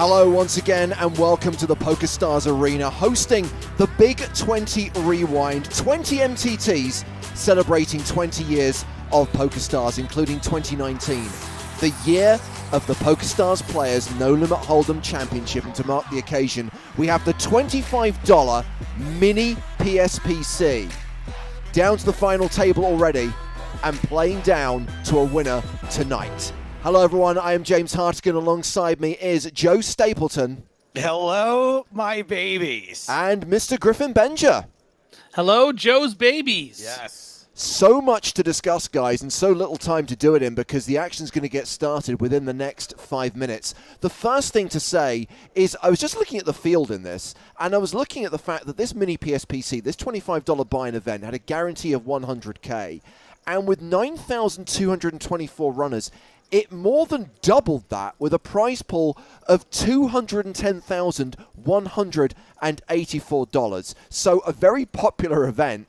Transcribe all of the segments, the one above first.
Hello once again and welcome to the PokerStars Arena, hosting the Big 20 Rewind, 20 MTTs celebrating 20 years of PokerStars, including 2019, the year of the PokerStars Players No Limit Hold'em Championship. And to mark the occasion, we have the $25 mini PSPC down to the final table already and playing down to a winner tonight. Hello everyone, I am James Hartigan. Alongside me is Joe Stapleton. Hello, my babies. And Mr. Griffin Benger. Hello, Joe's babies. Yes. So much to discuss, guys, and so little time to do it in because the action's going to get started within the next 5 minutes. The first thing to say is I was just looking at the field in this, and I was looking at the fact that this mini PSPC, this $25 buy-in event, had a guarantee of 100K. And with 9,224 runners, it more than doubled that with a prize pool of $210,184. So a very popular event.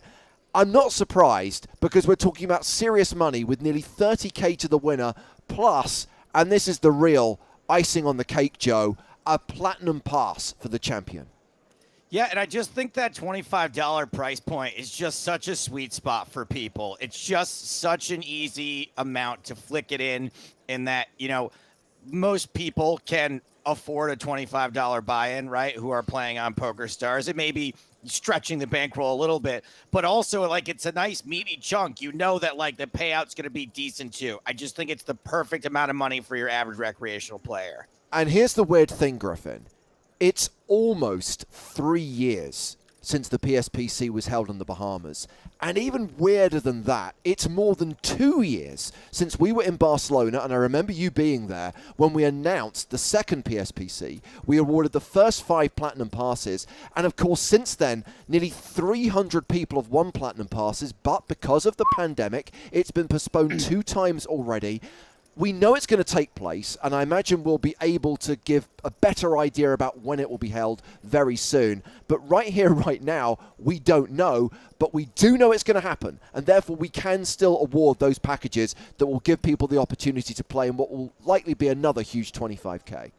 I'm not surprised because we're talking about serious money with nearly 30K to the winner, plus, and this is the real icing on the cake, Joe, a platinum pass for the champion. Yeah, and I just think that $25 price point is just such a sweet spot for people. It's just such an easy amount to flick it in that, you know, most people can afford a $25 buy-in, right, who are playing on PokerStars. It may be stretching the bankroll a little bit, but also, like, it's a nice meaty chunk. You know that, like, the payout's going to be decent, too. I just think it's the perfect amount of money for your average recreational player. And here's the weird thing, Griffin. It's almost 3 years since the PSPC was held in the Bahamas. And even weirder than that, it's more than 2 years since we were in Barcelona, and I remember you being there when we announced the second PSPC. We awarded the first 5 platinum passes, and of course since then, nearly 300 people have won platinum passes, but because of the pandemic, it's been postponed 2 times already. We know it's going to take place, and I imagine we'll be able to give a better idea about when it will be held very soon. But right here, right now, we don't know, but we do know it's going to happen, and therefore we can still award those packages that will give people the opportunity to play in what will likely be another huge 25K.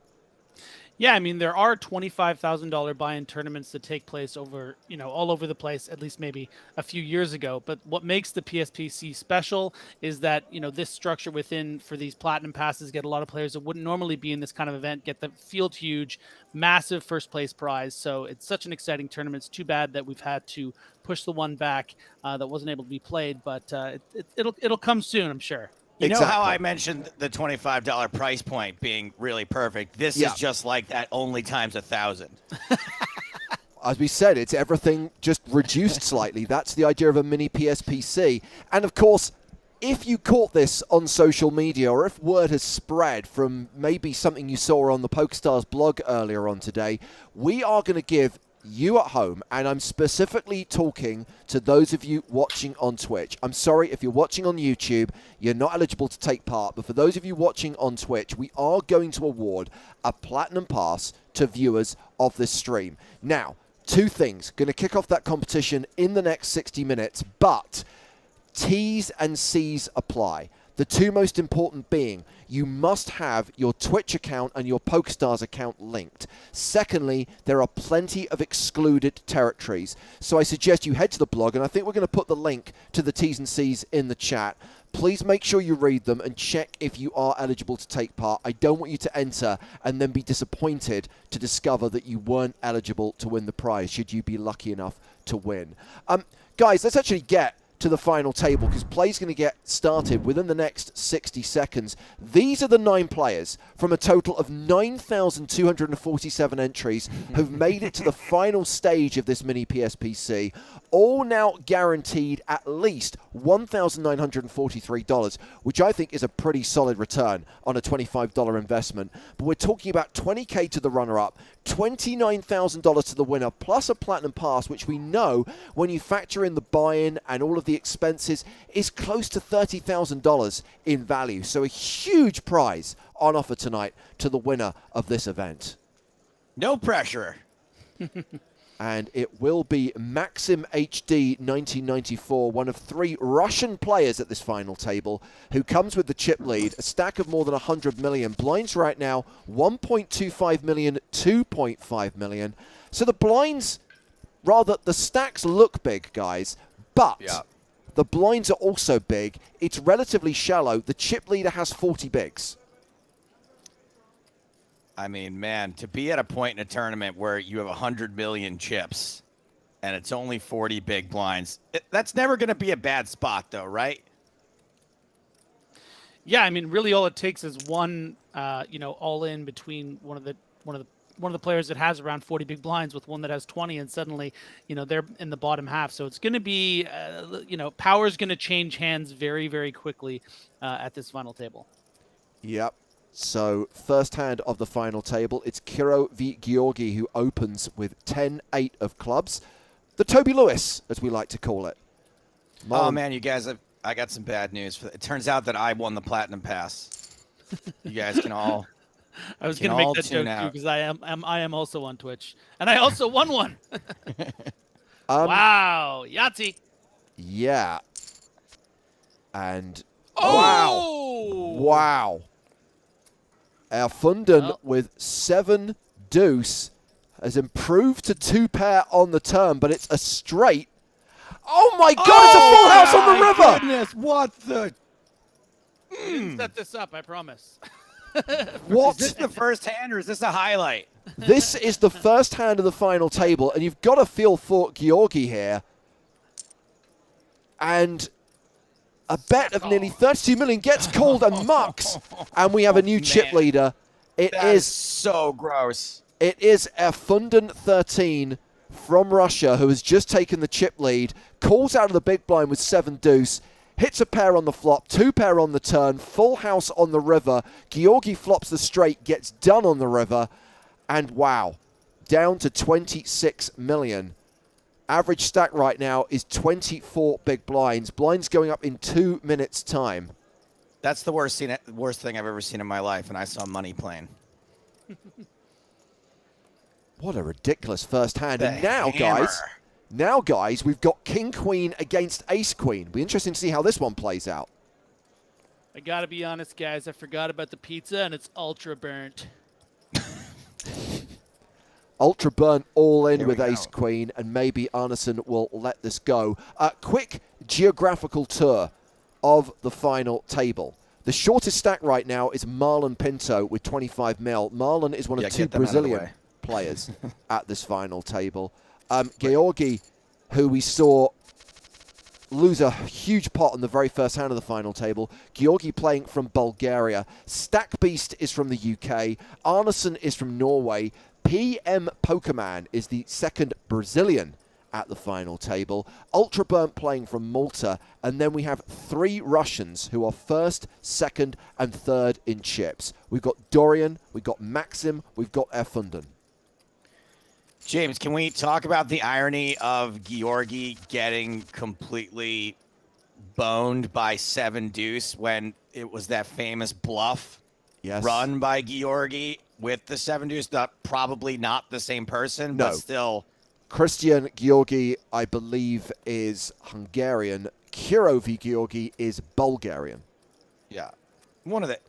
Yeah, I mean, there are $25,000 buy-in tournaments that take place over, you know, all over the place, at least maybe a few years ago. But what makes the PSPC special is that, you know, this structure within for these platinum passes get a lot of players that wouldn't normally be in this kind of event, get the field huge, massive first place prize. So it's such an exciting tournament. It's too bad that we've had to push the one back that wasn't able to be played, but it'll come soon, I'm sure. You know how I mentioned the $25 price point being really perfect? This is just like that, only times 1,000. As we said, it's everything just reduced slightly. That's the idea of a mini PSPC. And of course, if you caught this on social media, or if word has spread from maybe something you saw on the PokerStars blog earlier on today, we are going to give you at home, and I'm specifically talking to those of you watching on Twitch. I'm sorry, if you're watching on YouTube, you're not eligible to take part, but for those of you watching on Twitch, we are going to award a platinum pass to viewers of this stream. Now, 2 things. Going to kick off that competition in the next 60 minutes, but T's and C's apply. The 2 most important being, you must have your Twitch account and your PokerStars account linked. Secondly, there are plenty of excluded territories. So I suggest you head to the blog, and I think we're going to put the link to the T's and C's in the chat. Please make sure you read them and check if you are eligible to take part. I don't want you to enter and then be disappointed to discover that you weren't eligible to win the prize, should you be lucky enough to win. Guys, let's actually get to the final table because play's going to get started within the next 60 seconds. These are the 9 players from a total of 9,247 entries who've made it to the final stage of this mini PSPC, all now guaranteed at least $1,943, which I think is a pretty solid return on a $25 investment. But we're talking about 20K to the runner-up, $29,000 to the winner, plus a platinum pass, which we know when you factor in the buy-in and all of the expenses is close to $30,000 in value. So a huge prize on offer tonight to the winner of this event. No pressure. And it will be Maxim HD 1994, one of 3 Russian players at this final table, who comes with the chip lead, a stack of more than 100 million. Blinds right now, 1.25 million, 2.5 million. So the blinds, rather, the stacks look big, guys, but the blinds are also big. It's relatively shallow. The chip leader has 40 bigs. I mean, man, to be at a point in a tournament where you have 100 million chips and it's only 40 big blinds, that's never going to be a bad spot, though, right? Yeah, I mean, really, all it takes is one, all in between one of the players that has around 40 big blinds with one that has 20, and suddenly, they're in the bottom half. So it's going to be, power's going to change hands very, very quickly at this final table. Yep. So, first hand of the final table, it's Kiro v. Georgi, who opens with 10-8 of clubs. The Toby Lewis, as we like to call it. Oh, man, you guys, I got some bad news. It turns out that I won the Platinum Pass. You guys can all I was going to make that joke, too, because I am also on Twitch. And I also won one. Wow. Yahtzee. Yeah. And... Oh! Wow. Erfunden with 7 deuce has improved to 2 pair on the turn, but it's a straight. Oh my God! It's a full house on the river. Goodness, what the? Set this up, I promise. What? Is this the first hand or is this a highlight? This is the first hand of the final table, and you've got to feel for Georgi here. And a bet of nearly 32 million gets called and mucks, and we have a new chip leader. That is so gross. It is Erfunden 13 from Russia, who has just taken the chip lead, calls out of the big blind with 7 deuce, hits a pair on the flop, 2 pair on the turn, full house on the river. Georgi flops the straight, gets done on the river, and wow, down to 26 million. Average stack right now is 24 big blinds. Blinds going up in 2 minutes' time. That's the worst thing I've ever seen in my life, and I saw money playing. What a ridiculous first hand. And now, guys, we've got King-Queen against Ace-Queen. Be interesting to see how this one plays out. I got to be honest, guys. I forgot about the pizza, and it's ultra burnt. Ultra burn all in with Ace-Queen, and maybe Arneson will let this go. Quick geographical tour of the final table. The shortest stack right now is Marlon Pinto with 25 mil. Marlon is one of 2 Brazilian players at this final table. Georgi, who we saw lose a huge pot on the very first hand of the final table. Georgi playing from Bulgaria. Stack Beast is from the UK. Arneson is from Norway. PM Pokerman is the second Brazilian at the final table. Ultra Burnt playing from Malta. And then we have 3 Russians who are first, second, and third in chips. We've got Dorian, we've got Maxim, we've got Erfunden. James, can we talk about the irony of Georgi getting completely boned by 7 deuce when it was that famous bluff run by Georgi with the 7 deuce? Probably not the same person, but still. Christian Georgi, I believe, is Hungarian. Kiro v. Georgi is Bulgarian. Yeah. One of the...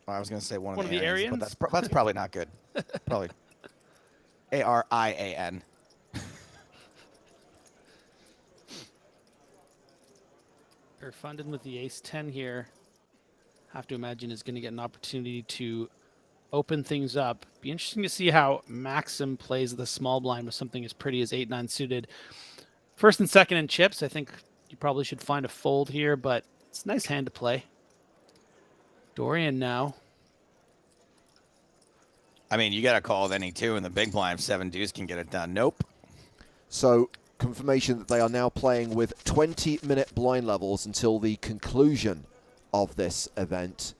Well, I was going to say one of the Aryans, but that's probably not good. Probably. Arian. Erfunden with the ace-10 here. Have to imagine is going to get an opportunity to open things up. Be interesting to see how Maxim plays the small blind with something as pretty as 8-9 suited. First and second in chips, I think you probably should find a fold here, but it's a nice hand to play. Dorian now. I mean, you got to call with any 2 in the big blind. 7 deuce can get it done. Nope. So, confirmation that they are now playing with 20-minute blind levels until the conclusion of this event.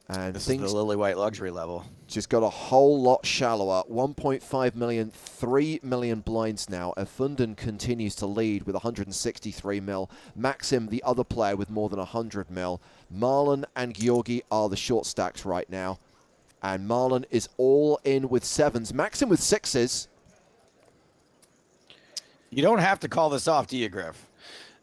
And this is the Lily White luxury level. Just got a whole lot shallower. 1.5 million, 3 million blinds now. Erfunden continues to lead with 163 mil. Maxim, the other player, with more than 100 mil. Marlon and Georgi are the short stacks right now. And Marlon is all in with 7s. Maxim with 6s. You don't have to call this off, do you, Griff?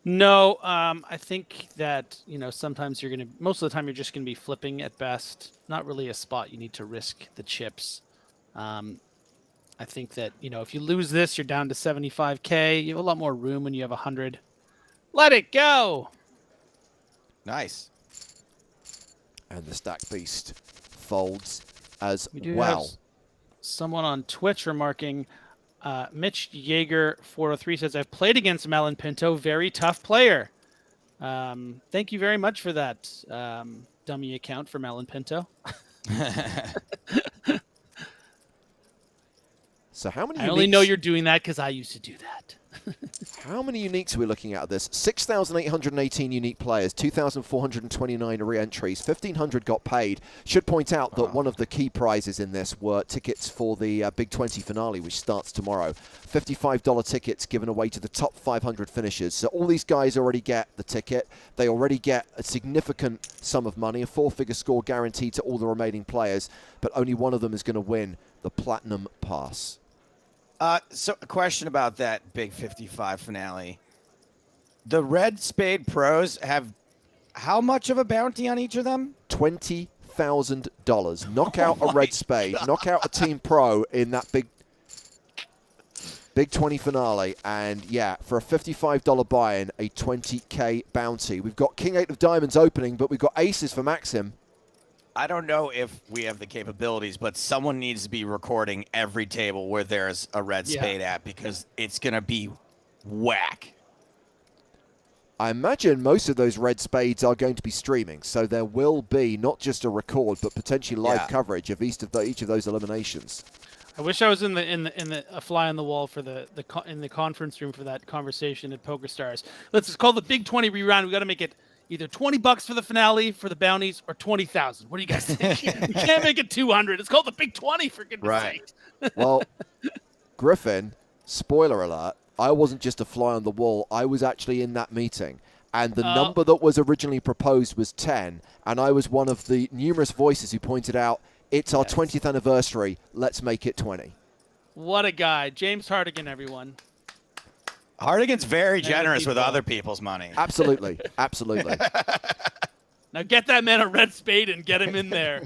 No, I think that, sometimes most of the time you're just going to be flipping at best. Not really a spot you need to risk the chips. I think that, if you lose this, you're down to 75K. You have a lot more room when you have 100. Let it go. Nice. And the stack beast folds as We do well. have someone on Twitch remarking, Mitch Yeager 403 says, I've played against Malin Pinto, very tough player. Thank you very much for that dummy account for Malin Pinto. So how many I only uniques- know you're doing that because I used to do that. How many uniques are we looking at this? 6,818 unique players, 2,429 re-entries, 1,500 got paid. Should point out that one of the key prizes in this were tickets for the Big 20 finale, which starts tomorrow. $55 tickets given away to the top 500 finishers. So all these guys already get the ticket. They already get a significant sum of money, a 4-figure score guaranteed to all the remaining players, but only one of them is going to win the Platinum Pass. So a question about that Big 55 finale. The Red Spade Pros have how much of a bounty on each of them? $20,000. Knock out a Red Spade, knock out a Team Pro in that Big 20 finale, and yeah, for a $55 buy-in, a 20K bounty. We've got King 8 of Diamonds opening, but we've got aces for Maxim. I don't know if we have the capabilities, but someone needs to be recording every table where there's a red spade at, because it's going to be whack. I imagine most of those red spades are going to be streaming, so there will be not just a record, but potentially live coverage of each of those eliminations. I wish I was in a fly on the wall for in the conference room for that conversation at PokerStars. Let's call the Big 20 reround. We got to make it either $20 for the finale for the bounties or 20,000. What do you guys think? You can't make it 200. It's called the Big 20 for goodness sake. Well, Griffin, spoiler alert, I wasn't just a fly on the wall. I was actually in that meeting. And the number that was originally proposed was 10. And I was one of the numerous voices who pointed out, it's our 20th anniversary. Let's make it 20. What a guy. James Hardigan, everyone. Hardigan's very generous with other people's money. Absolutely. Absolutely. Now get that man a red spade and get him in there.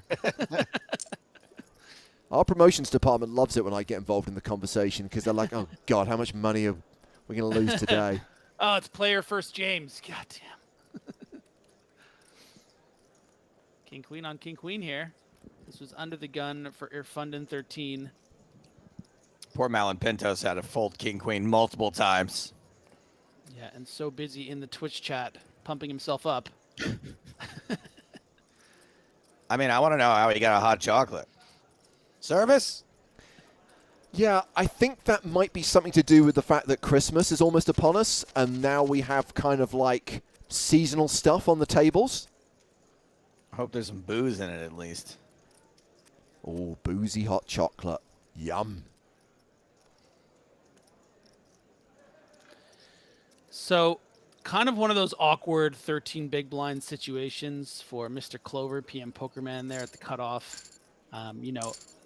Our promotions department loves it when I get involved in the conversation, because they're like, oh, God, how much money are we going to lose today? Oh, it's player first James. God damn. King Queen on King Queen here. This was under the gun for Irfundin 13. Poor Malin Pintos had to fold King Queen multiple times. Yeah, and so busy in the Twitch chat, pumping himself up. I mean, I want to know how he got a hot chocolate. Service? Yeah, I think that might be something to do with the fact that Christmas is almost upon us, and now we have kind of like seasonal stuff on the tables. I hope there's some booze in it at least. Oh, boozy hot chocolate. Yum. So, kind of one of those awkward 13 big blind situations for Mr. Clover, PM Pokerman there at the cutoff.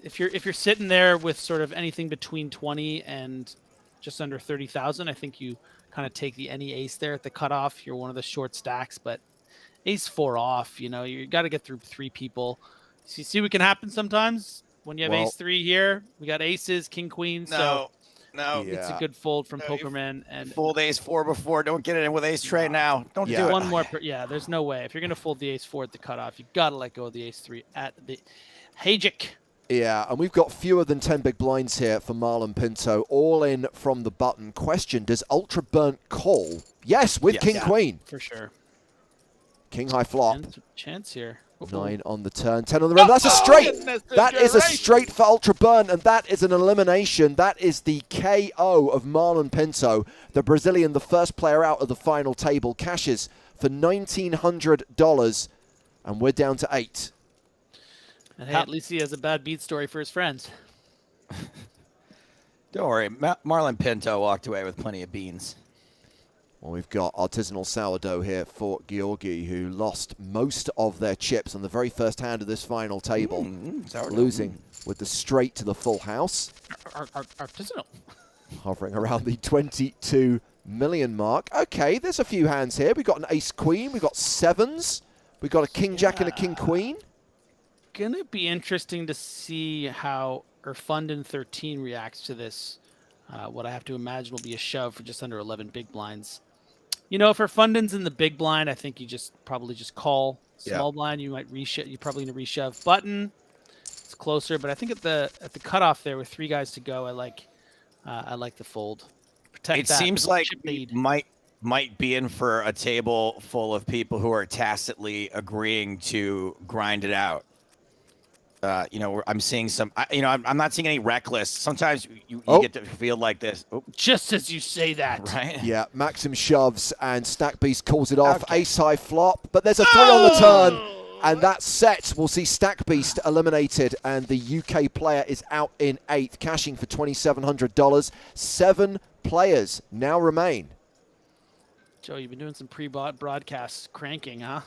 If you're sitting there with sort of anything between 20 and just under 30,000, I think you kind of take the any ace there at the cutoff. You're one of the short stacks, but ace 4 off, you got to get through 3 people. So you see what can happen sometimes when you have ace 3 here. We got aces, king, queen. No, it's a good fold from Pokerman. And fold ace 4 before. Don't get it in with ace trade now. Don't do it. One more. There's no way. If you're going to fold the ace 4 at the cutoff, you got to let go of the ace 3 at the Hajik. Yeah, and we've got fewer than 10 big blinds here for Marlon Pinto, all in from the button. Question, does Ultra Burnt call? Yes, with King Queen. For sure. King high flop. Chance here. 9 on the turn, 10 on the river. That's a straight. That is a straight for Ultra Burn, and that is an elimination. That is the KO of Marlon Pinto, the Brazilian, the first player out of the final table. Cashes for $1,900, and we're down to 8. And hey, at least he has a bad beat story for his friends. Don't worry, Marlon Pinto walked away with plenty of beans. Well, we've got artisanal sourdough here for Georgi, who lost most of their chips on the very first hand of this final table, losing with the straight to the full house. Artisanal. hovering around the 22 million mark. Okay, there's a few hands here. We've got an ace queen. We've got sevens. We've got a king jack and a king queen. Gonna be interesting to see how Erfunden 13 reacts to this. What I have to imagine will be a shove for just under 11 big blinds. You know, if Erfunden's in the big blind, I think you probably just call. Small blind, you might reshove. You probably need to reshove. Button, it's closer, but I think at the cutoff there with 3 guys to go, I like the fold. Protect It that seems like chip we lead. might be in for a table full of people who are tacitly agreeing to grind it out. You know, I'm seeing some. I'm not seeing any reckless. Sometimes you get to feel like this. Oh, Just as you say that, right? Yeah, Maxim shoves and Stack Beast calls it off. Okay. Ace high flop, but there's a 3 on the turn. And that set will see Stack Beast eliminated, and the UK player is out in 8th, cashing for $2,700. 7 players now remain. Joe, you've been doing some broadcast cranking, huh?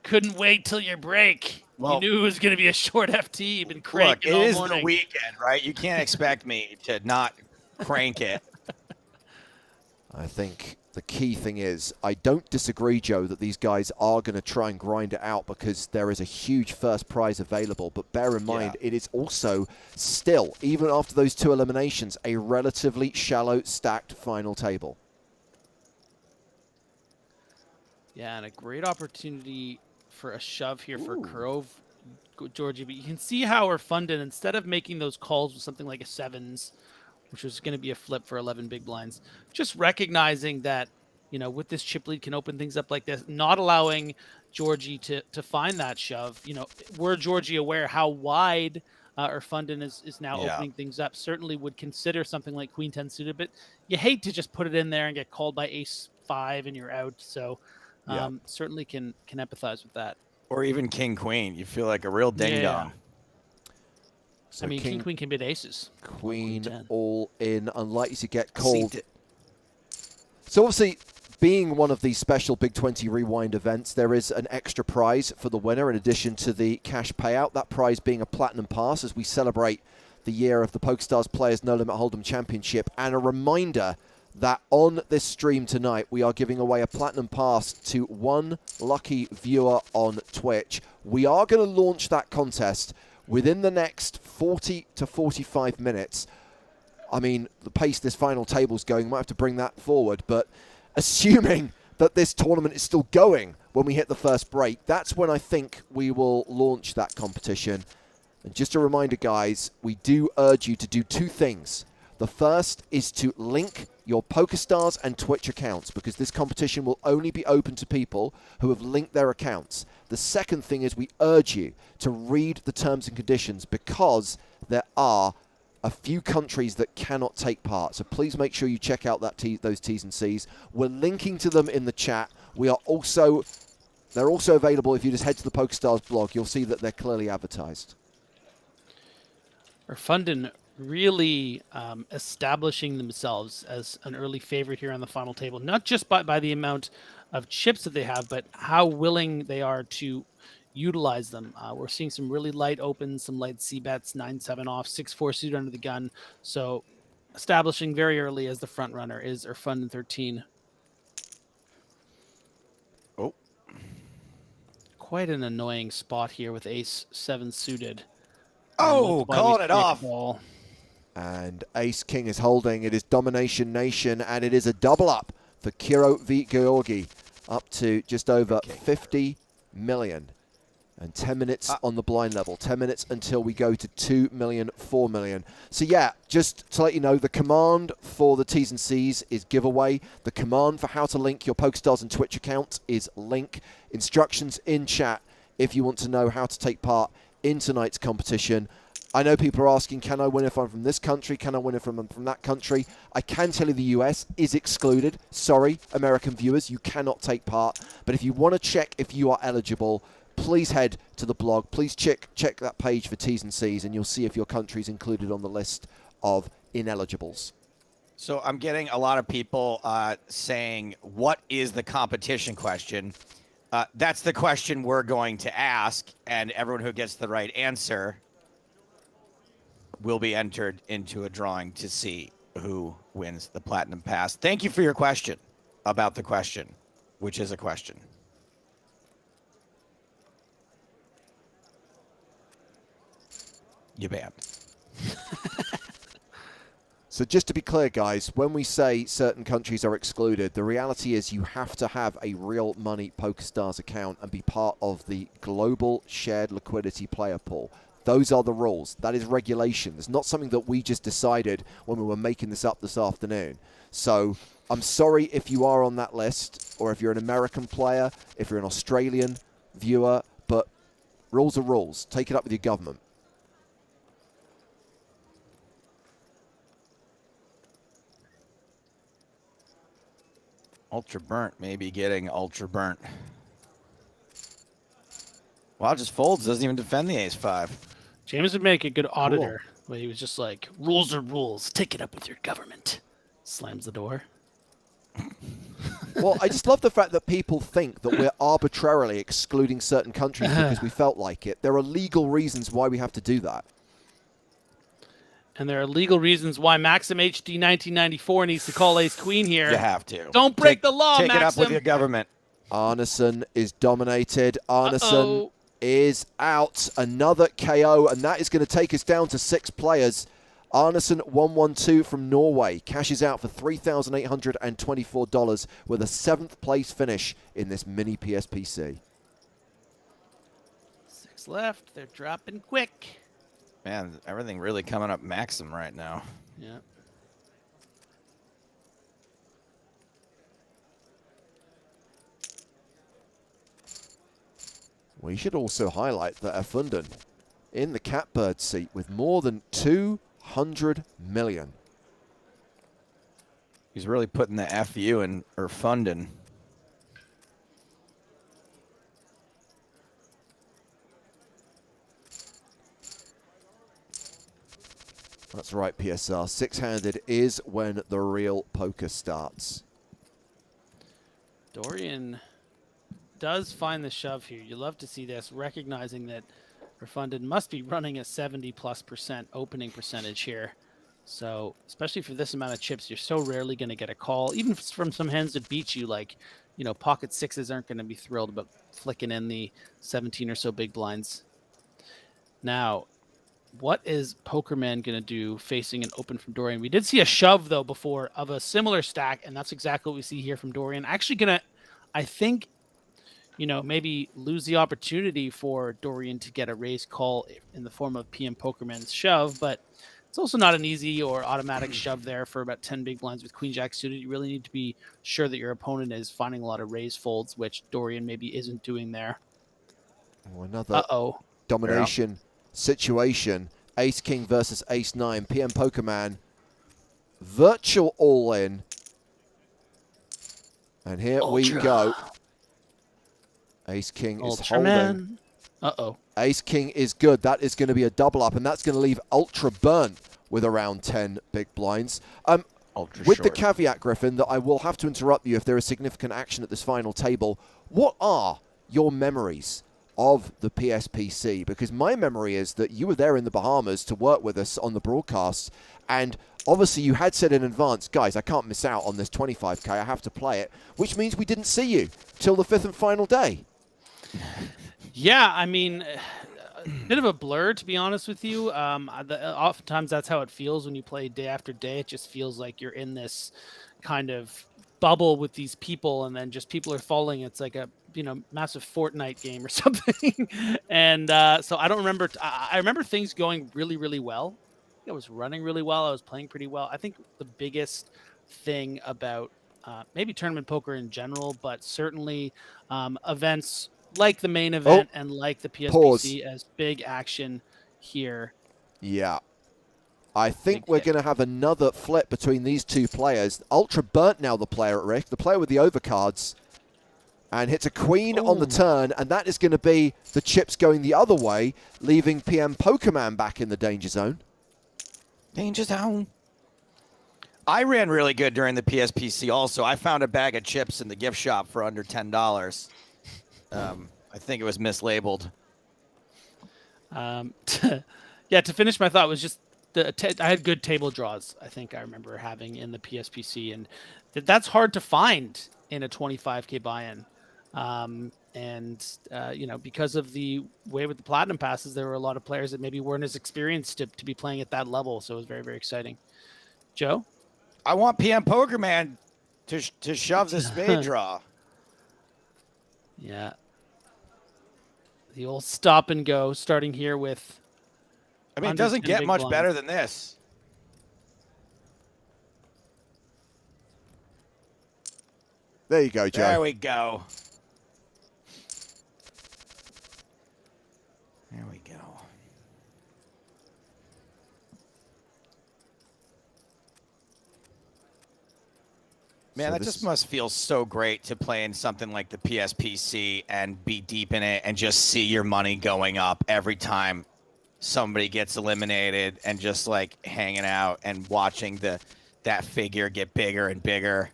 Couldn't wait till your break. Well, you knew it was going to be a short FT. You've been Look, cranking it all is morning. the weekend, right? You can't expect me to not crank it. I think the key thing is, I don't disagree, Joe, that these guys are going to try and grind it out because there is a huge first prize available. But bear in mind, it is also still, even after those 2 eliminations, a relatively shallow stacked final table. Yeah, and a great opportunity for a shove here for Kurov, Georgie. But you can see how Erfunden, instead of making those calls with something like a sevens, which was going to be a flip for 11 big blinds, just recognizing that, you know, with this chip lead can open things up like this, not allowing Georgie to find that shove. You know, were Georgie aware how wide Erfunden is now opening things up, certainly would consider something like Queen 10 suited, but you hate to just put it in there and get called by Ace 5 and you're out. So certainly can empathize with that. Or even King Queen. You feel like a real ding dong. So I mean, King Queen can beat aces. Queen all in, unlikely to get called. So obviously, being one of these special Big 20 Rewind events, there is an extra prize for the winner in addition to the cash payout. That prize being a Platinum Pass as we celebrate the year of the PokerStars Players No Limit Hold'em Championship. And a reminder that on this stream tonight, we are giving away a Platinum Pass to 1 lucky viewer on Twitch. We are going to launch that contest within the next 40 to 45 minutes. I mean, the pace this final table's going, might have to bring that forward, but assuming that this tournament is still going when we hit the first break, that's when I think we will launch that competition. And just a reminder, guys, we do urge you to do 2 things. The first is to link your PokerStars and Twitch accounts, because this competition will only be open to people who have linked their accounts. The second thing is we urge you to read the terms and conditions, because there are a few countries that cannot take part. So please make sure you check out those T's and C's. We're linking to them in the chat. They're also available if you just head to the PokerStars blog. You'll see that they're clearly advertised. Erfunden really establishing themselves as an early favorite here on the final table, not just by the amount of chips that they have, but how willing they are to utilize them. We're seeing some really light opens, some light C-bets, 9-7 off, 6-4 suited under the gun. So establishing very early as the front runner is Erfunden 13. Oh. Quite an annoying spot here with Ace 7 suited. Oh, calling it off. Ball. And Ace King is holding. It is Domination Nation, and it is a double up for Kiro V. Georgi, up to just over 50 million. And 10 minutes on the blind level. 10 minutes until we go to 2 million, 4 million. So yeah, just to let you know, the command for the T's and C's is giveaway. The command for how to link your PokerStars and Twitch account is link. Instructions in chat if you want to know how to take part in tonight's competition. I know people are asking, can I win if I'm from this country? Can I win if I'm from that country? I can tell you the US is excluded. Sorry, American viewers, you cannot take part. But if you want to check if you are eligible, please head to the blog. Please check that page for T's and C's, and you'll see if your country is included on the list of ineligibles. So I'm getting a lot of people saying, what is the competition question? That's the question we're going to ask, and everyone who gets the right answer will be entered into a drawing to see who wins the Platinum Pass. Thank you for your question about the question, which is a question. You banned. So just to be clear, guys, when we say certain countries are excluded, the reality is you have to have a real money PokerStars account and be part of the global shared liquidity player pool. Those are the rules. That is regulation. It's not something that we just decided when we were making this up this afternoon. So I'm sorry if you are on that list, or if you're an American player, if you're an Australian viewer, but rules are rules. Take it up with your government. Ultra burnt, maybe getting ultra burnt. Well, just folds, doesn't even defend the ace-5. James would make a good auditor. Where he was just like, rules are rules. Take it up with your government. Slams the door. Well, I just love the fact that people think that we're arbitrarily excluding certain countries because we felt like it. There are legal reasons why we have to do that. And there are legal reasons why Maxim HD 1994 needs to call ace queen here. You have to. Don't break the law, Take Maxim. it up with your government. Arneson is dominated. Arneson is out. Another KO, and that is going to take us down to 6 players. Arneson 112 from Norway cashes out for $3,824 with a 7th place finish in this mini PSPC. 6 left. They're dropping quick. Man, everything really coming up Maxim right now. Yeah. We should also highlight that Erfunden in the catbird seat with more than 200 million. He's really putting the FU in Erfunden. That's right, PSR. 6-handed is when the real poker starts. Dorian does find the shove here. You love to see this, recognizing that Erfunden must be running a 70+% opening percentage here. So, especially for this amount of chips, you're so rarely going to get a call, even from some hands that beat you, like, you know, pocket 6s aren't going to be thrilled about flicking in the 17 or so big blinds. Now, what is Pokerman going to do facing an open from Dorian? We did see a shove, though, before of a similar stack, and that's exactly what we see here from Dorian. Actually going to, I think, you know, maybe lose the opportunity for Dorian to get a raise call in the form of PM Pokerman's shove, but it's also not an easy or automatic shove there for about 10 big blinds with Queen Jack suited. You really need to be sure that your opponent is finding a lot of raise folds, which Dorian maybe isn't doing there. Oh, another domination situation. Ace King versus Ace 9. PM Pokerman. Virtual all-in. And here we go. Ace King is holding. Ace King is good. That is going to be a double up, and that's going to leave Ultra burnt with around 10 big blinds. With the caveat, Griffin, that I will have to interrupt you if there is significant action at this final table. What are your memories of the PSPC? Because my memory is that you were there in the Bahamas to work with us on the broadcast, and obviously you had said in advance, guys, I can't miss out on this 25K, I have to play it, which means we didn't see you till the 5th and final day. Yeah, I mean, a bit of a blur, to be honest with you. Oftentimes that's how it feels when you play day after day. It just feels like you're in this kind of bubble with these people, and then just people are falling. It's like a, you know, massive Fortnite game or something. And so I don't remember. I remember things going really, really well. I was running really well. I was playing pretty well. I think the biggest thing about maybe tournament poker in general, but certainly events like the main event and like the PSPC as big action here. Yeah. I think we're going to have another flip between these two players. Ultra burnt now, the player at risk, the player with the overcards, and hits a queen on the turn, and that is going to be the chips going the other way, leaving PM Pokerman back in the danger zone. Danger zone. I ran really good during the PSPC also. I found a bag of chips in the gift shop for under $10. I think it was mislabeled. Yeah, to finish my thought was just I had good table draws. I think I remember having in the PSPC, and that's hard to find in a 25K buy-in. You know, because of the way with the platinum passes, there were a lot of players that maybe weren't as experienced to be playing at that level. So it was very, very exciting. Joe, I want PM Pokerman to shove the spade draw. Yeah. The old stop and go, starting here with. I mean, it doesn't get much better than this. There you go, Joe. There we go. There we go. Man, So that just must feel so great to play in something like the PSPC and be deep in it and just see your money going up every time somebody gets eliminated and just like hanging out and watching that figure get bigger and bigger.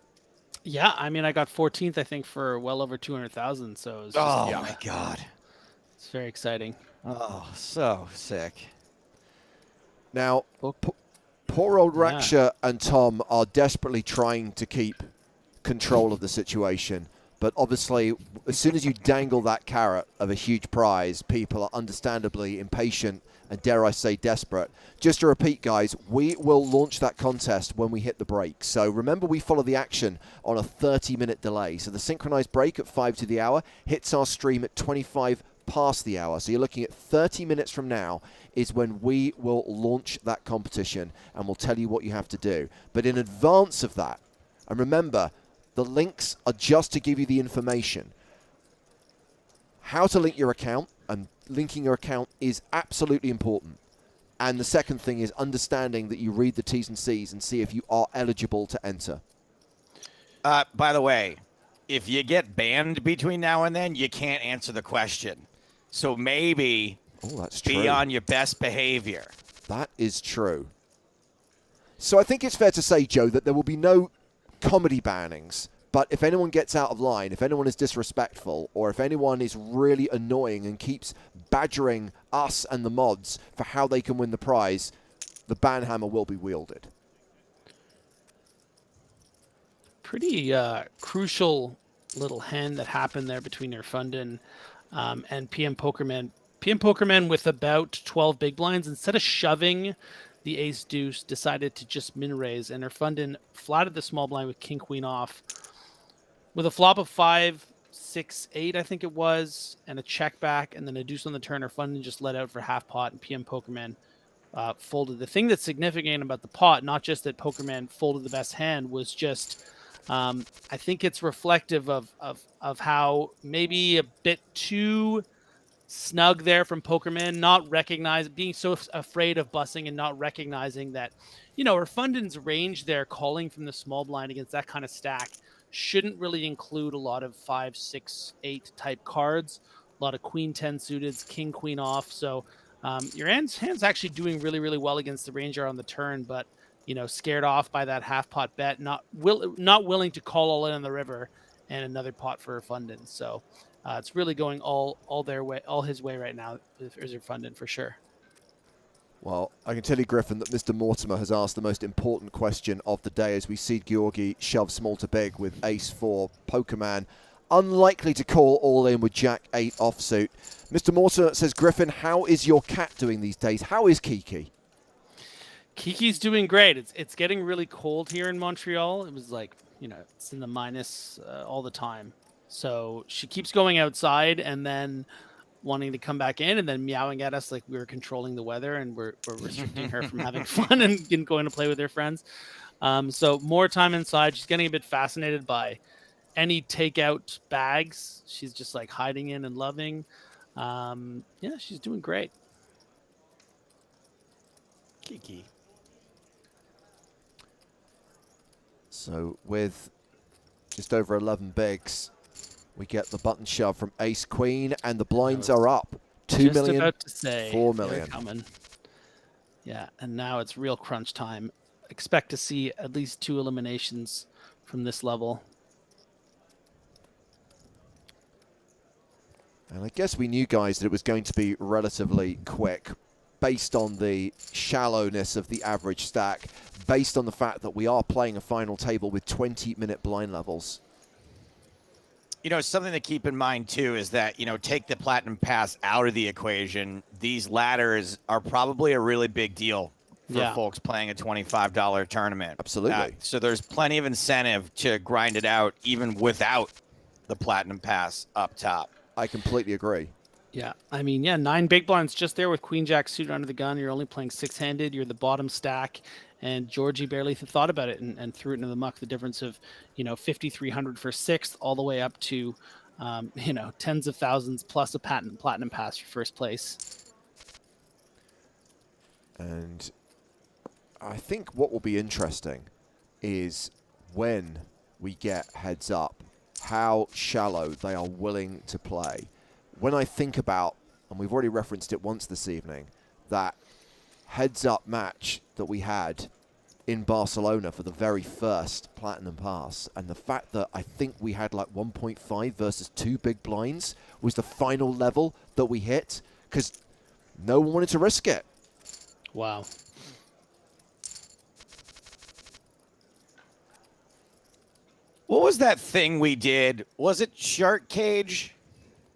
Yeah, I mean, I got 14th, I think, for well over 200,000. So it's just, my God. It's very exciting. Oh, so sick. Now, poor old Raksha and Tom are desperately trying to keep control of the situation. But obviously, as soon as you dangle that carrot of a huge prize, people are understandably impatient and, dare I say, desperate. Just to repeat, guys, we will launch that contest when we hit the break. So remember, we follow the action on a 30-minute delay. So the synchronized break at 5 to the hour hits our stream at 25 past the hour. So you're looking at 30 minutes from now is when we will launch that competition, and we'll tell you what you have to do. But in advance of that, and remember, the links are just to give you the information. How to link your account, and linking your account is absolutely important. And the second thing is understanding that you read the T's and C's and see if you are eligible to enter. By the way, if you get banned between now and then, you can't answer the question. So maybe that's be true. on your best behavior. That is true. So I think it's fair to say, Joe, that there will be no comedy bannings. But if anyone gets out of line, if anyone is disrespectful, or if anyone is really annoying and keeps badgering us and the mods for how they can win the prize, the ban hammer will be wielded. Pretty crucial little hand that happened there between Nerfundin and PM Pokerman. PM Pokerman with about 12 big blinds, instead of shoving the ace deuce, decided to just min raise, and Nerfundin flatted the small blind with king queen off. With a flop of 5, 6, 8, I think it was, and a check back, and then a deuce on the turn, Nerfundin just let out for half pot, and PM Pokerman folded. The thing that's significant about the pot, not just that Pokerman folded the best hand, was just I think it's reflective of how maybe a bit too snug there from Pokerman, being so afraid of bussing and not recognizing that, you know, Nerfundin's range there, calling from the small blind against that kind of stack, shouldn't really include a lot of 5, 6, 8 type cards, a lot of queen 10 suiteds, king queen off. So your hand's actually doing really, really well against the ranger on the turn, but you know, scared off by that half pot bet, not willing to call all in on the river, and another pot for Nerfundin. So it's really going all his way right now. There's Nerfundin for sure. Well, I can tell you, Griffin, that Mr. Mortimer has asked the most important question of the day as we see Georgi shove small to big with ace-4. Pokerman unlikely to call all in with jack-8 offsuit. Mr. Mortimer says, Griffin, how is your cat doing these days? How is Kiki? Kiki's doing great. It's getting really cold here in Montreal. It was like, you know, it's in the minus all the time. So she keeps going outside and then wanting to come back in and then meowing at us like we were controlling the weather and we're restricting her from having fun and going to play with her friends. So more time inside. She's getting a bit fascinated by any takeout bags. She's just like hiding in and loving. Yeah, she's doing great. Kiki. So with just over 11 bigs, we get the button shove from ace queen, and the blinds are up. 2 million, about to say 4 million. Coming. Yeah, and now it's real crunch time. Expect to see at least 2 eliminations from this level. And I guess we knew, guys, that it was going to be relatively quick. based on the shallowness of the average stack, based on the fact that we are playing a final table with 20-minute blind levels. You know, something to keep in mind, too, is that, you know, take the Platinum Pass out of the equation. These ladders are probably a really big deal for folks playing a $25 tournament. Absolutely. So there's plenty of incentive to grind it out even without the Platinum Pass up top. I completely agree. Yeah, I mean, 9 big blinds just there with Queen Jack suited under the gun. You're only playing 6-handed. You're the bottom stack, and Georgie barely thought about it and threw it into the muck. The difference of, 5,300 for 6th all the way up to, tens of thousands plus a platinum pass for first place. And I think what will be interesting is when we get heads up, how shallow they are willing to play. When I think about, and we've already referenced it once this evening, that heads-up match that we had in Barcelona for the very first Platinum Pass, and the fact that I think we had like 1.5 versus 2 big blinds was the final level that we hit, because no one wanted to risk it. Wow. What was that thing we did? Was it Shark Cage?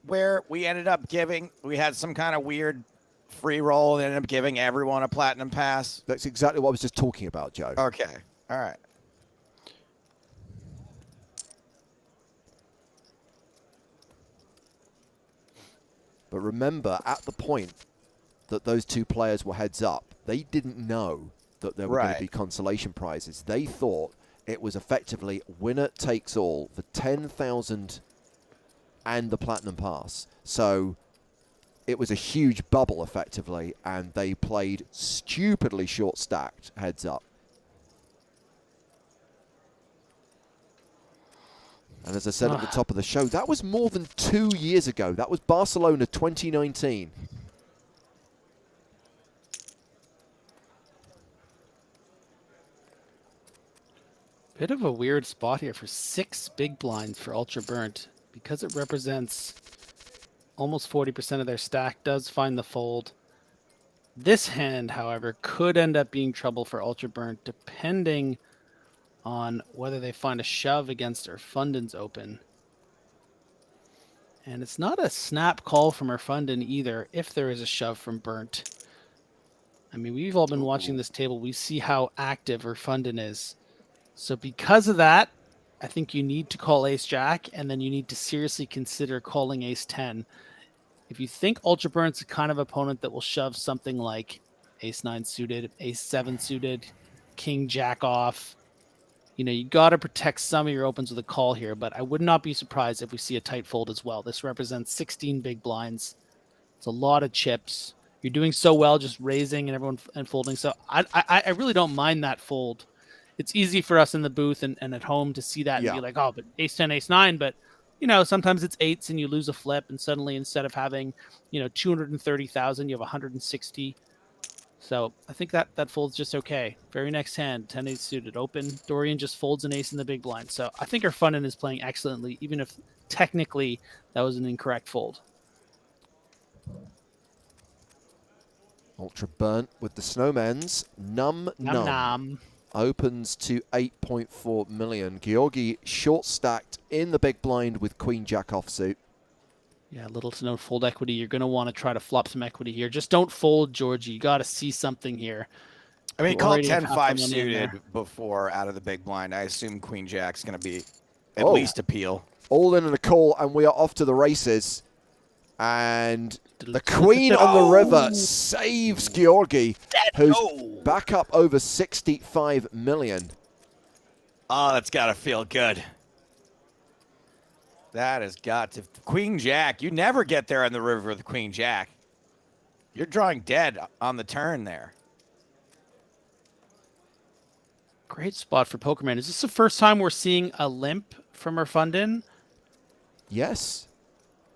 Where we ended up we had some kind of weird free roll and ended up giving everyone a platinum pass. That's exactly what I was just talking about, Joe. Okay. All right. But remember, at the point that those two players were heads up, they didn't know that there were going to be consolation prizes. They thought it was effectively winner takes all for 10,000 and the Platinum Pass. So it was a huge bubble, effectively, and they played stupidly short-stacked heads up. And as I said at the top of the show, that was more than 2 years ago. That was Barcelona 2019. Bit of a weird spot here for 6 big blinds for Ultra Burnt. Because it represents almost 40% of their stack, does find the fold. This hand, however, could end up being trouble for Ultra Burnt, depending on whether they find a shove against Erfunden's open. And it's not a snap call from Erfunden either, if there is a shove from Burnt. I mean, we've all been watching this table. We see how active Erfunden is. So because of that, I think you need to call Ace-Jack, and then you need to seriously consider calling Ace-10. If you think Ultra Burnt's the kind of opponent that will shove something like Ace-9 suited, Ace-7 suited, King-Jack off, you got to protect some of your opens with a call here, but I would not be surprised if we see a tight fold as well. This represents 16 big blinds. It's a lot of chips. You're doing so well just raising and everyone and folding. So I really don't mind that fold. It's easy for us in the booth and at home to see that and be like, oh, but Ace-10, Ace-9. But, sometimes it's 8s and you lose a flip. And suddenly instead of having, 230,000, you have 160. So I think that folds just okay. Very next hand, 10-8 suited open. Dorian just folds an ace in the big blind. So I think Erfunden is playing excellently, even if technically that was an incorrect fold. Ultra Burnt with the snowmen's. Num. Opens to 8.4 million. Georgi short-stacked in the big blind with Queen-Jack offsuit. Yeah, little to no fold equity. You're going to want to try to flop some equity here. Just don't fold, Georgie. You got to see something here. I mean, he called 10-5 suited before out of the big blind. I assume Queen-Jack's going to be at least a peel. All in and a call, and we are off to the races. And the Queen on the river saves Georgi, who's back up over 65 million. Oh, that's got to feel good. That has got to. Queen-Jack, you never get there on the river with Queen-Jack. You're drawing dead on the turn there. Great spot for Pokerman. Is this the first time we're seeing a limp from Erfunden? Yes.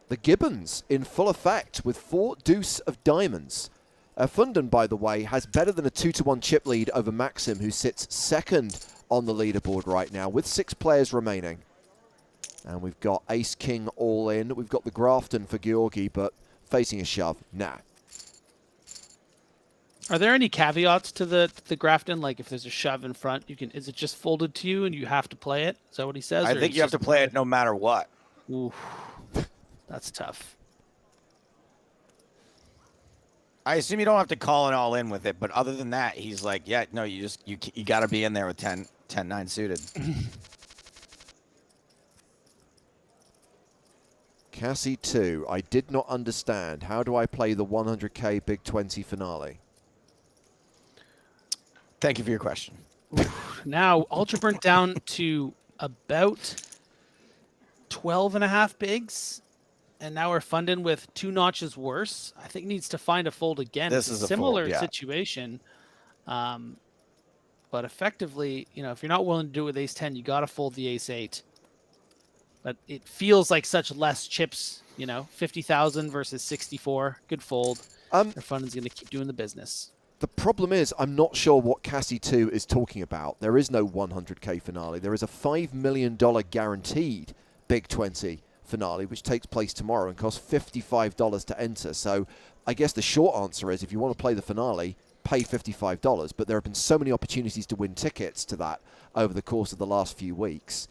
The Gibbons in full effect with 4 deuce of diamonds. Erfunden, by the way, has better than a 2-1 chip lead over Maxim, who sits second on the leaderboard right now with 6 players remaining. And we've got Ace-King all in. We've got the Grafton for Georgi, but facing a shove, nah. Are there any caveats to the Grafton? Like if there's a shove in front, is it just folded to you and you have to play it? Is that what he says? I think you have to play it no matter what. Ooh, that's tough. I assume you don't have to call an all in with it, but other than that, he's like, yeah, no, you got to be in there with 10-9 suited. Cassie 2, I did not understand. How do I play the 100K Big 20 finale? Thank you for your question. Now, Ultra burnt down to about 12.5 bigs, and now we're funding with 2 notches worse. I think needs to find a fold again. This it's is a a similar fold, yeah. situation. But effectively, if you're not willing to do it with ace 10, you got to fold the ace 8. But it feels like such less chips, 50,000 versus 64. Good fold. Their funding's going to keep doing the business. The problem is, I'm not sure what Cassie 2 is talking about. There is no 100K finale. There is a $5 million guaranteed Big 20 finale, which takes place tomorrow and costs $55 to enter. So I guess the short answer is, if you want to play the finale, pay $55. But there have been so many opportunities to win tickets to that over the course of the last few weeks.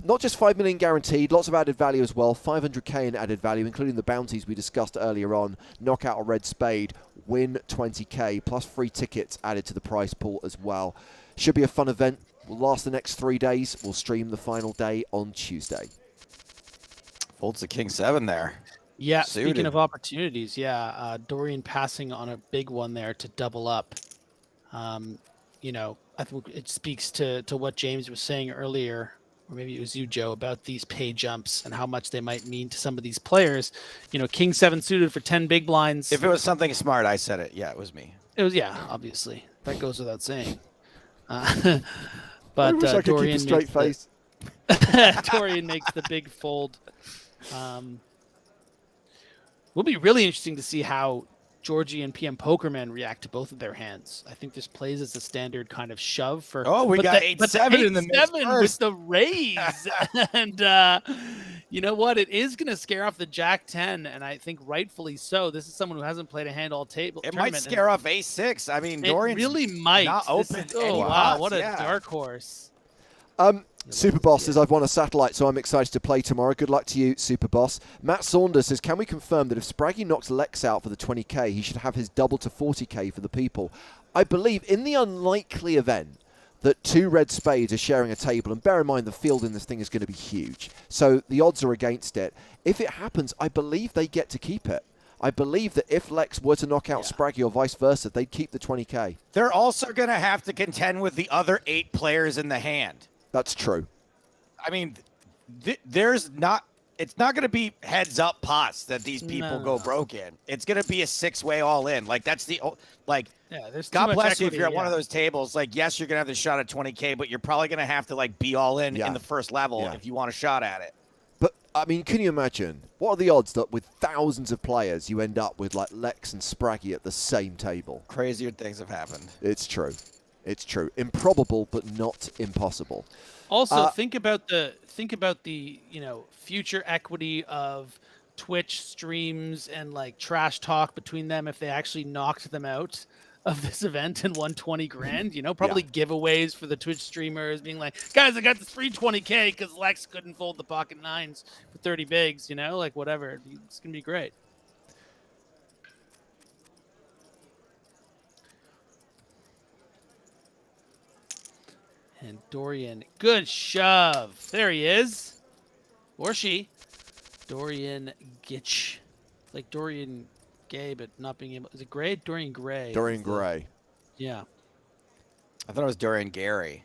Not just 5 million guaranteed, lots of added value as well. 500K in added value, including the bounties we discussed earlier on. Knock out a red spade, win 20K, plus free tickets added to the prize pool as well. Should be a fun event. Will last the next 3 days. We'll stream the final day on Tuesday. Folds the king 7 there. Yeah, Suited. Speaking of opportunities, Dorian passing on a big one there to double up. I think it speaks to what James was saying earlier, or maybe it was you, Joe, about these pay jumps and how much they might mean to some of these players. King 7 suited for 10 big blinds. If it was something smart, I said it. Yeah, it was me. It was, obviously. That goes without saying. But I wish I could Dorian keep a straight face. Dorian makes the big fold. Will be really interesting to see how Georgie and PM Pokerman react to both of their hands. I think this plays as a standard kind of shove for. Oh, we got 8-7 in the mix with the raise, and you know what? It is going to scare off the Jack 10, and I think rightfully so. This is someone who hasn't played a hand all table. It might scare off ace 6. I mean, Dorian's really might. not open. Oh wow, what a dark horse. Super Boss says, I've won a satellite, so I'm excited to play tomorrow. Good luck to you, Super Boss. Matt Saunders says, can we confirm that if Spraggy knocks Lex out for the 20K, he should have his double to 40K for the people? I believe in the unlikely event that 2 red spades are sharing a table, and bear in mind the field in this thing is going to be huge, so the odds are against it. If it happens, I believe they get to keep it. I believe that if Lex were to knock out Spraggy or vice versa, they'd keep the 20K. They're also going to have to contend with the other 8 players in the hand. That's true. I mean, it's not going to be heads up pots that these people go broke in. It's going to be a 6-way all in. Like, that's there's God bless you if you're at one of those tables. Like, yes, you're going to have the shot at 20K, but you're probably going to have to be all in the first level if you want a shot at it. But, I mean, can you imagine? What are the odds that with thousands of players, you end up with, Lex and Spraggy at the same table? Crazier things have happened. It's true. It's true. Improbable, but not impossible. Also, think about the future equity of Twitch streams and trash talk between them if they actually knocked them out of this event and won 20 grand. Probably giveaways for the Twitch streamers, being like, guys, I got this free 20K because Lex couldn't fold the pocket 9s for 30 bigs. Whatever. It's gonna be great. And Dorian, good shove. There he is. Or she. Dorian Gitch. Like Dorian Gay, but not being able. Is it Gray? Dorian Gray. Dorian Gray. Yeah. I thought it was Dorian Gary.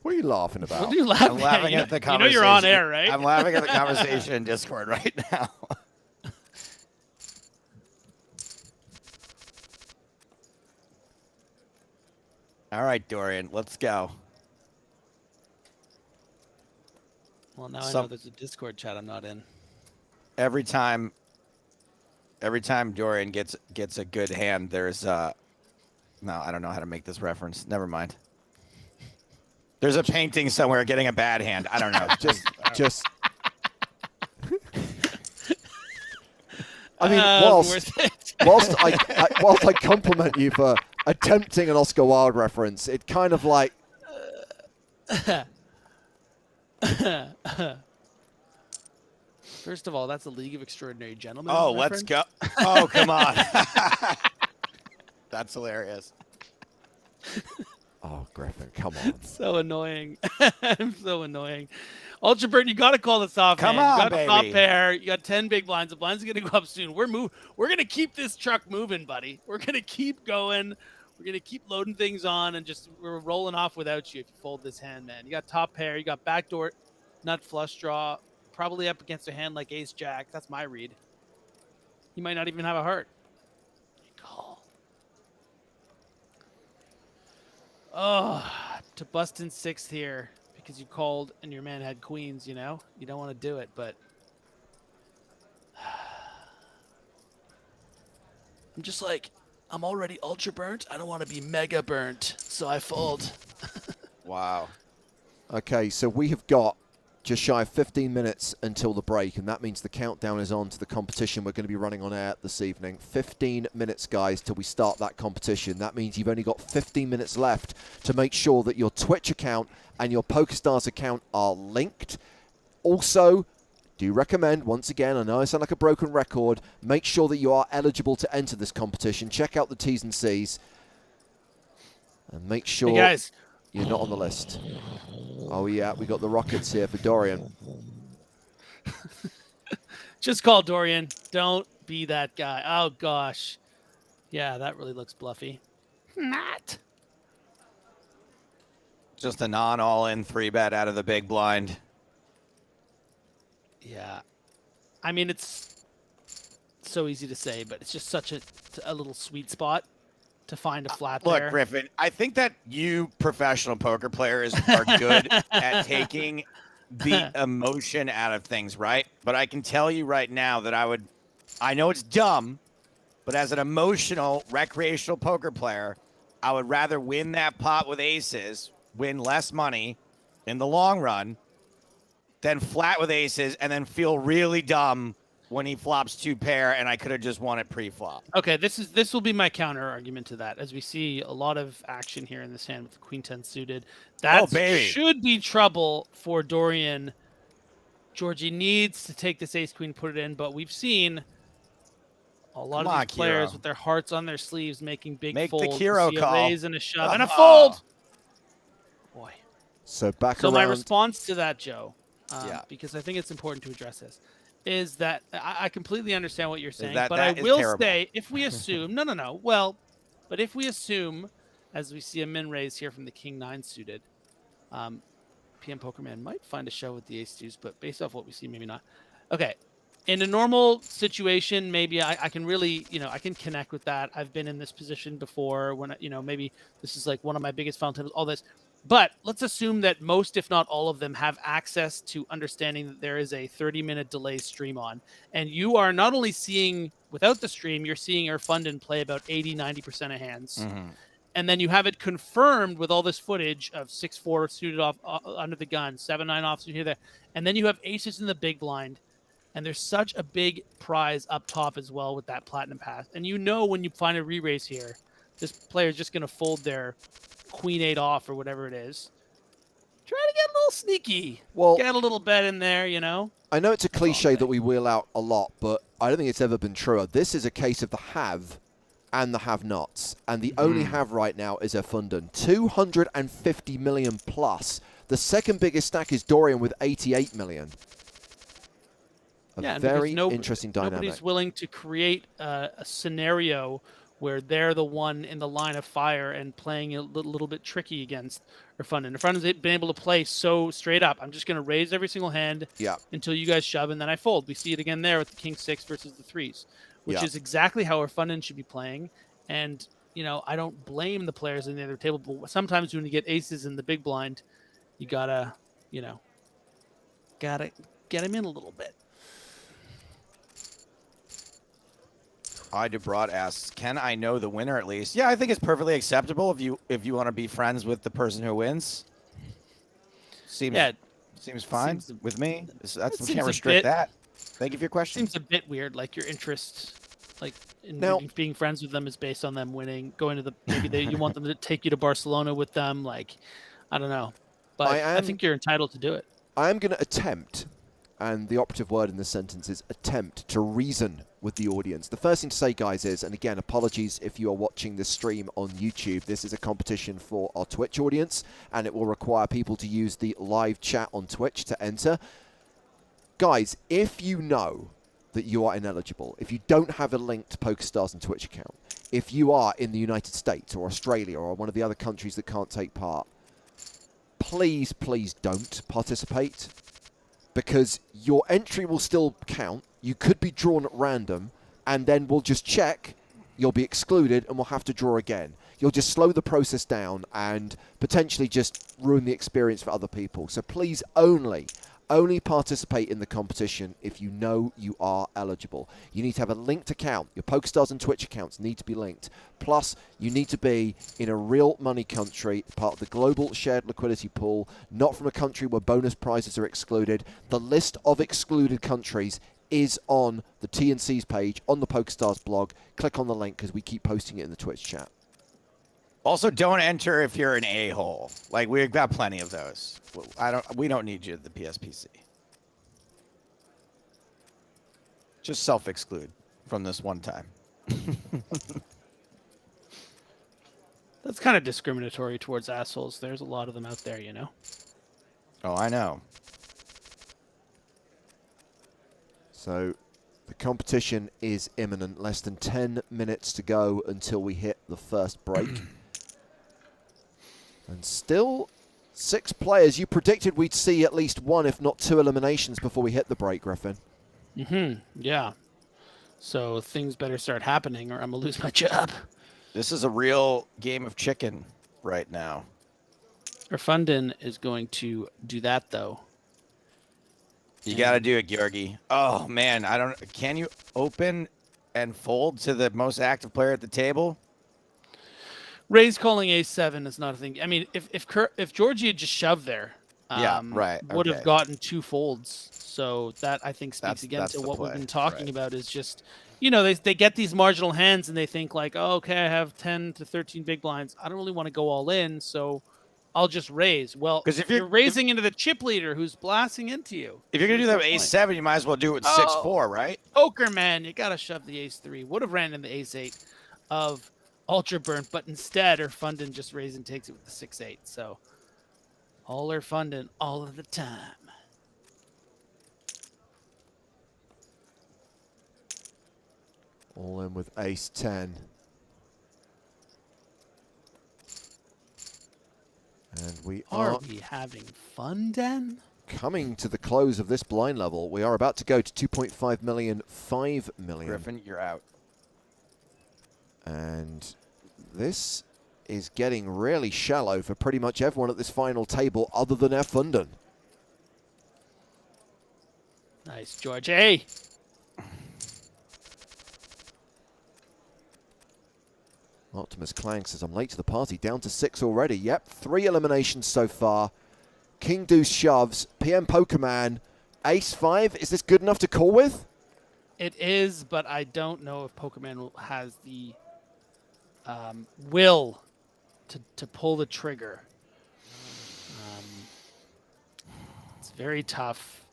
What are you laughing about? What are you laughing at? I'm laughing at the conversation. You're on air, right? I'm laughing at the conversation in Discord right now. All right, Dorian, let's go. Well, now I know there's a Discord chat I'm not in. Every time Dorian gets a good hand, there's no, I don't know how to make this reference. Never mind. There's a painting somewhere getting a bad hand. I don't know. Just. I mean, whilst I compliment you for attempting an Oscar Wilde reference, it kind of like. First of all, that's a League of Extraordinary Gentlemen. Oh, reference. let's go. Oh, come on. That's hilarious. Oh, Griffin, come on. So annoying. I'm so annoying. Ultra Bird, you got to call this off. Come man. on, you got baby. Top pair. You got 10 big blinds. The blinds are going to go up soon. We're going to keep this truck moving, buddy. We're going to keep going. We're going to keep loading things on and we're rolling off without you if you fold this hand, man. You got top pair. You got backdoor nut flush draw. Probably up against a hand like Ace Jack. That's my read. He might not even have a heart. Call. Oh, to bust in sixth here because you called and your man had queens, you know? You don't want to do it, but I'm just like, I'm already ultra burnt. I don't want to be mega burnt, so I fold. Wow. Okay, so we have got just shy of 15 minutes until the break, and that means the countdown is on to the competition we're going to be running on air this evening. 15 minutes, guys, till we start that competition. That means you've only got 15 minutes left to make sure that your Twitch account and your PokerStars account are linked. Also, do recommend, once again, I know I sound like a broken record, make sure that you are eligible to enter this competition. Check out the T's and C's. And make sure... Hey guys. You're not on the list. Oh, yeah, we got the Rockets here for Dorian. Just call Dorian. Don't be that guy. Oh, gosh. Yeah, that really looks bluffy. Not. Just a non-all-in 3-bet out of the big blind. Yeah. I mean, it's so easy to say, but it's just such a little sweet spot to find a flat there. Look, Griffin, I think that you professional poker players are good at taking the emotion out of things, right? But I can tell you right now that I know it's dumb, but as an emotional recreational poker player, I would rather win that pot with aces, win less money in the long run, than flat with aces and then feel really dumb when he flops 2 pair and I could have just won it pre-flop. Okay, this will be my counter argument to that. As we see a lot of action here in this hand with the queen 10 suited. That should be trouble for Dorian. Georgie needs to take this ace queen, put it in, but we've seen a lot of these players with their hearts on their sleeves making big folds. Make the hero call. A raise and a shove and a fold. Boy. So my response to that, Joe, yeah, because I think it's important to address this, is that I completely understand what you're saying, but that I will terrible. say, if we assume, no, well, but if we assume, as we see a min raise here from the king 9 suited, PM Pokerman might find a shove with the ace deuce, but based off what we see, maybe not. Okay, in a normal situation, maybe I can really, I can connect with that. I've been in this position before when, maybe this is like one of my biggest final tables, all this. But let's assume that most, if not all of them, have access to understanding that there is a 30-minute delay stream on. And you are not only seeing, without the stream, you're seeing Erfunden play about 80-90% of hands. Mm-hmm. And then you have it confirmed with all this footage of 6-4 suited off under the gun, 7-9 off suited here, there. And then you have aces in the big blind. And there's such a big prize up top as well with that platinum pass. And when you find a re-raise here, this player is just going to fold their queen 8 off or whatever it is. Try to get a little sneaky. Well, get a little bet in there, I know it's a cliche that we wheel out a lot, but I don't think it's ever been truer. This is a case of the have and the have-nots. And the only have right now is Erfunden. 250 million plus. The second biggest stack is Dorian with 88 million. A very interesting dynamic. Nobody's willing to create a scenario where they're the one in the line of fire and playing a little bit tricky against Erfunden. Erfunden's been able to play so straight up. I'm just going to raise every single hand until you guys shove, and then I fold. We see it again there with the king 6 versus the 3s, which is exactly how Erfunden should be playing. And, I don't blame the players in the other table, but sometimes when you get aces in the big blind, you gotta get him in a little bit. DeBrod asks, "Can I know the winner at least?" Yeah, I think it's perfectly acceptable if you want to be friends with the person who wins. Seems fine with me. We can't restrict that. Thank you for your question. Seems a bit weird. Like your interest, like in Now- being friends with them, is based on them winning. Going to you want them to take you to Barcelona with them. Like, I don't know, but I think you're entitled to do it. I am going to attempt, and the operative word in this sentence is attempt, to reason with the audience. The first thing to say, guys, is, and again, apologies if you are watching this stream on YouTube, this is a competition for our Twitch audience, and it will require people to use the live chat on Twitch to enter. Guys, if you know that you are ineligible, if you don't have a linked PokerStars and Twitch account, if you are in the United States or Australia or one of the other countries that can't take part, please, please don't participate, because your entry will still count. You could be drawn at random, and then we'll just check. You'll be excluded, and we'll have to draw again. You'll just slow the process down and potentially just ruin the experience for other people. So please only participate in the competition if you know you are eligible. You need to have a linked account. Your PokerStars and Twitch accounts need to be linked. Plus, you need to be in a real money country, part of the global shared liquidity pool, not from a country where bonus prizes are excluded. The list of excluded countries is on the T&C's page on the PokerStars blog. Click on the link because we keep posting it in the Twitch chat. Also, don't enter if you're an a-hole. Like, we've got plenty of those. We don't need you at the PSPC. Just self-exclude from this one time. That's kind of discriminatory towards assholes. There's a lot of them out there, Oh, I know. So the competition is imminent. Less than 10 minutes to go until we hit the first break. And still 6 players. You predicted we'd see at least 1, if not 2 eliminations before we hit the break, Griffin. Yeah. So things better start happening or I'm going to lose my job. This is a real game of chicken right now. Fundin is going to do that, though. You got to do it, Georgi. Oh, man. Can you open and fold to the most active player at the table? Ray's calling A7 is not a thing. I mean, if Georgie had just shoved there, would have gotten 2 folds. So that, I think, speaks again to what we've been talking about is just, they get these marginal hands and they think like, oh, okay, I have 10 to 13 big blinds. I don't really want to go all in, so I'll just raise. Well, because if you're raising into the chip leader who's blasting into you. If you're going to do that with A7, you might as well do it with 6-4, right? Poker man, you got to shove the Ace-3. Would have ran in the Ace-8 of Ultra Burn, but instead Fundin just raises and takes it with the 6-8. So all Fundin all of the time. All in with Ace-10. And we are we having fun, Dan? Coming to the close of this blind level. We are about to go to 2.5 million, 5 million. Griffin, you're out. And this is getting really shallow for pretty much everyone at this final table other than Fundin. Nice, George. Hey! Optimus Clang says, I'm late to the party. Down to 6 already. Yep, 3 eliminations so far. King Deuce shoves. PM Pokerman. Ace-5. Is this good enough to call with? It is, but I don't know if Pokerman has the will to pull the trigger. It's very tough.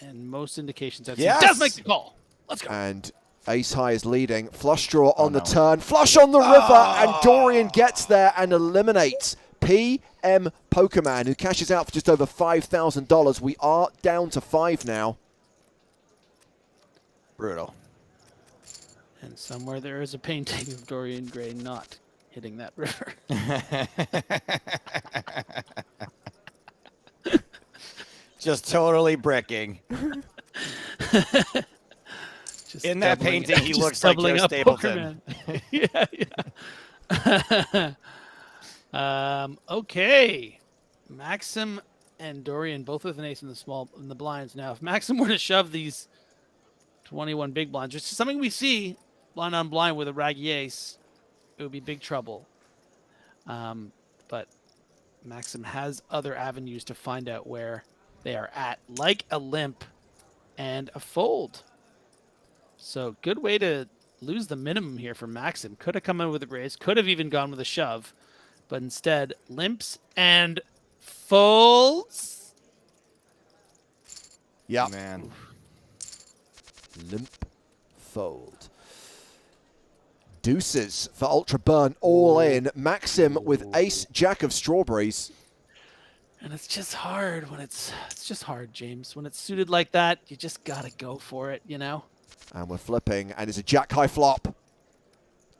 And most indications are he does make the call. Let's go. And Ace-High is leading. Flush draw on the turn. Flush on the river. And Dorian gets there and eliminates PM Pokerman, who cashes out for just over $5,000. We are down to 5 now. Brutal. And somewhere there is a painting of Dorian Gray not hitting that river. Just totally bricking. Just in that painting, he looks like Joe up Stapleton. yeah. Okay. Maxim and Dorian both with an ace in the blinds. Now, if Maxim were to shove these 21 big blinds, which is something we see blind on blind with a raggy ace, it would be big trouble. But Maxim has other avenues to find out where they are at, like a limp and a fold. So good way to lose the minimum here for Maxim. Could have come in with a raise, could have even gone with a shove, but instead limps and folds. Yeah. Man. Limp fold. Deuces for Ultra Burn all in. Maxim with ace jack of strawberries. And it's just hard when it's just hard, James. When it's suited like that, you just gotta go for it, you know? And we're flipping, and it's a jack high flop.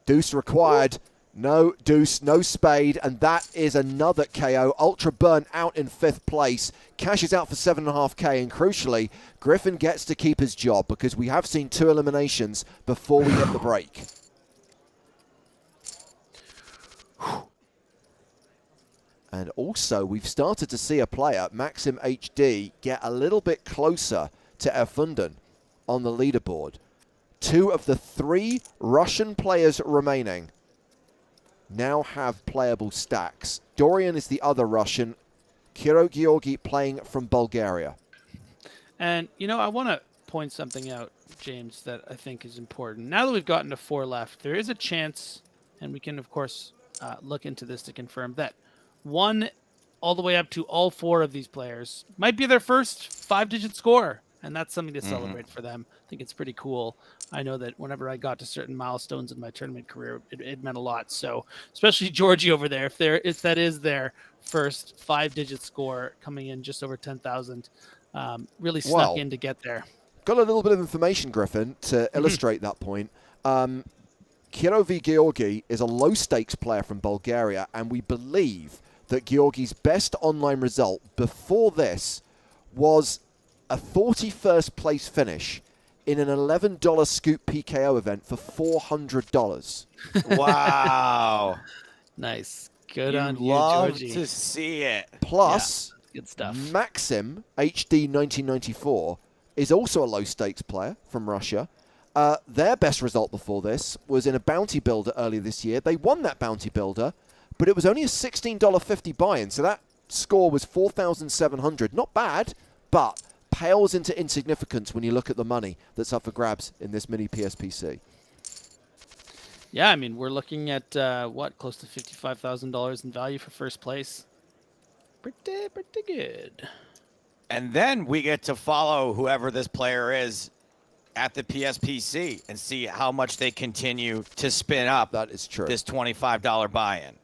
Deuce required. No deuce, no spade, and that is another KO. Ultra Burn out in 5th place. Cashes out for 7.5K, and crucially, Griffin gets to keep his job because we have seen 2 eliminations before we hit the break. And also, we've started to see a player, Maxim HD, get a little bit closer to Erfunden on the leaderboard. 2 of the 3 Russian players remaining now have playable stacks. Dorian is the other Russian. Kiro Georgi playing from Bulgaria. And, you know, I want to point something out, James, that I think is important. Now that we've gotten to 4 left, there is a chance, and we can, of course, look into this to confirm that 1 all the way up to all 4 of these players might be their first 5-digit score, and that's something to celebrate for them. I think it's pretty cool. I know that whenever I got to certain milestones in my tournament career, it meant a lot. So, especially Georgie over there, if that is their first 5-digit score coming in just over 10,000, really snuck in to get there. Got a little bit of information, Griffin, to illustrate that point. Kiro V. Georgi is a low-stakes player from Bulgaria, and we believe that Georgi's best online result before this was a 41st place finish in an $11 scoop PKO event for $400. Wow. Nice. Good you on you, love Georgie. to see it. Plus, good stuff. Maxim HD 1994 is also a low-stakes player from Russia. Their best result before this was in a bounty builder earlier this year. They won that bounty builder, but it was only a $16.50 buy-in, so that score was 4,700. Not bad, but pales into insignificance when you look at the money that's up for grabs in this mini PSPC. Yeah, I mean, we're looking at, close to $55,000 in value for first place. Pretty good. And then we get to follow whoever this player is at the PSPC and see how much they continue to spin up That is true. this $25 buy-in.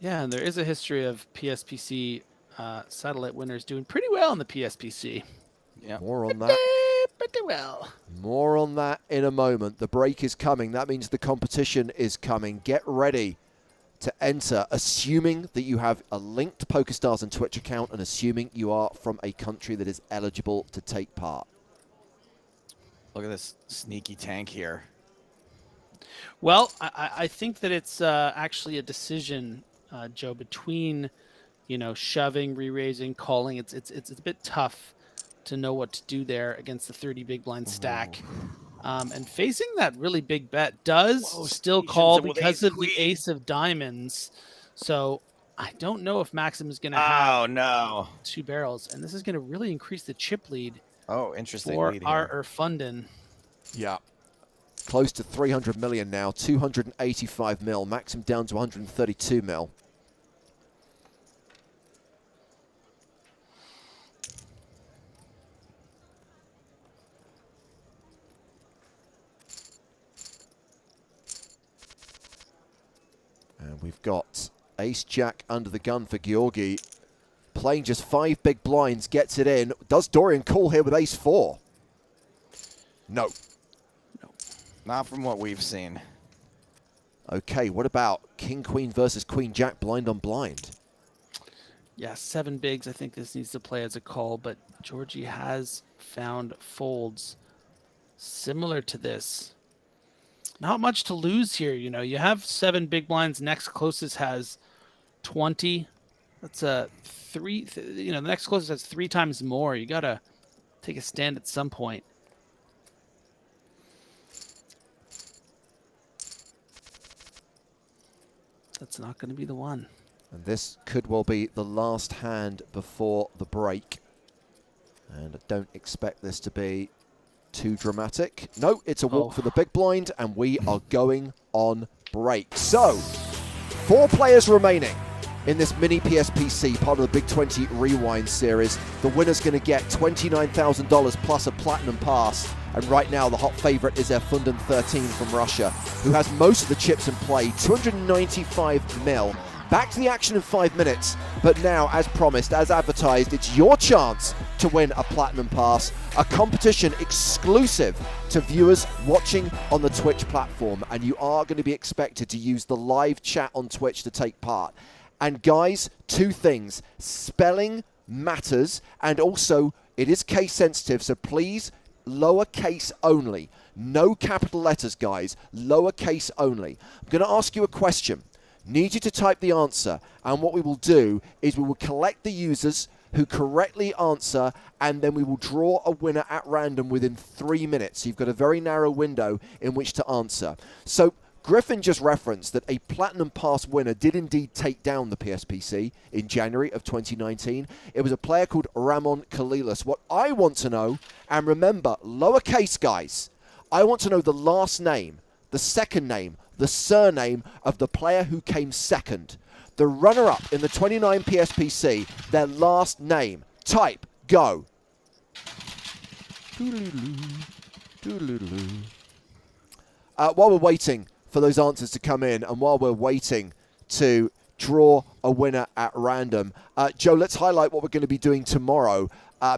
Yeah, and there is a history of PSPC satellite winners doing pretty well in the PSPC. Yeah. More on that. Pretty well. More on that in a moment. The break is coming. That means the competition is coming. Get ready to enter, assuming that you have a linked PokerStars and Twitch account and assuming you are from a country that is eligible to take part. Look at this sneaky tank here. Well, I think that it's actually a decision, Joe, between, shoving, re-raising, calling. It's a bit tough to know what to do there against the 30 big blind stack. And facing that really big bet does still call because of the ace of diamonds. So I don't know if Maxim is going to have 2 barrels. And this is going to really increase the chip lead. Oh, interesting. For lead our here. Erfunden. Yeah. Close to 300 million now, 285 mil. Maxim down to 132 mil. And we've got ace-jack under the gun for Georgi. Playing just 5 big blinds, gets it in. Does Dorian call here with ace-4? No. Not from what we've seen. Okay, what about king-queen versus queen-jack blind on blind? Yeah, 7 bigs. I think this needs to play as a call, but Georgie has found folds similar to this. Not much to lose here. You have 7 big blinds. Next closest has 20. That's a three. The next closest has 3 times more. You gotta take a stand at some point. That's not going to be the one. And this could well be the last hand before the break. And I don't expect this to be too dramatic. No, it's a walk for the big blind, and we are going on break. So, 4 players remaining in this mini PSPC, part of the Big 20 Rewind series. The winner's going to get $29,000 plus a platinum pass. And right now, the hot favorite is Erfunden 13 from Russia, who has most of the chips in play, 295 mil. Back to the action in 5 minutes, but now, as promised, as advertised, it's your chance to win a platinum pass, a competition exclusive to viewers watching on the Twitch platform, and you are going to be expected to use the live chat on Twitch to take part. And guys, 2 things: spelling matters, and also it is case sensitive, so please, lowercase only. No capital letters, guys. Lowercase only. I'm going to ask you a question. Need you to type the answer, and what we will do is we will collect the users who correctly answer, and then we will draw a winner at random within 3 minutes. You've got a very narrow window in which to answer. So Griffin just referenced that a Platinum Pass winner did indeed take down the PSPC in January of 2019. It was a player called Ramon Kalilas. What I want to know, and remember, lowercase guys, I want to know the last name, the second name, the surname of the player who came second. The runner-up in the 29 PSPC, their last name. Type, go. While we're waiting for those answers to come in, and while we're waiting to draw a winner at random, Joe, let's highlight what we're going to be doing tomorrow,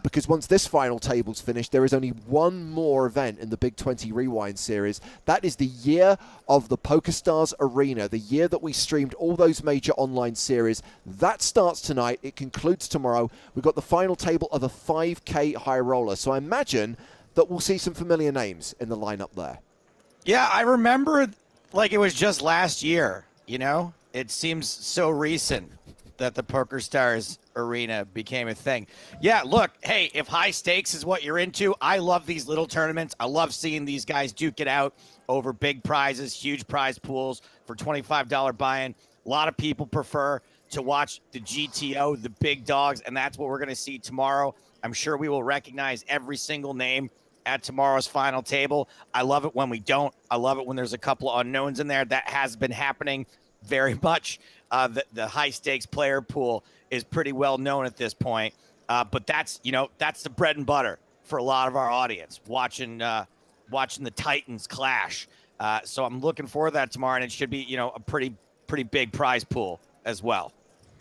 because once this final table's finished, there is only one more event in the Big 20 Rewind series. That is the year of the PokerStars Arena, the year that we streamed all those major online series. That starts tonight. It concludes tomorrow. We've got the final table of a 5K high roller. So I imagine that we'll see some familiar names in the lineup there. Yeah, I remember like it was just last year, you know? It seems so recent that the PokerStars Arena became a thing. Yeah, look, hey, if high stakes is what you're into, I love these little tournaments. I love seeing these guys duke it out over big prizes, huge prize pools for $25 buy-in. A lot of people prefer to watch the GTO, the big dogs, and that's what we're going to see tomorrow. I'm sure we will recognize every single name at tomorrow's final table. I love it when we don't. I love it when there's a couple of unknowns in there. That has been happening very much. The high stakes player pool is pretty well known at this point. But that's the bread and butter for a lot of our audience, watching the Titans clash. So I'm looking forward to that tomorrow, and it should be, a pretty big prize pool as well.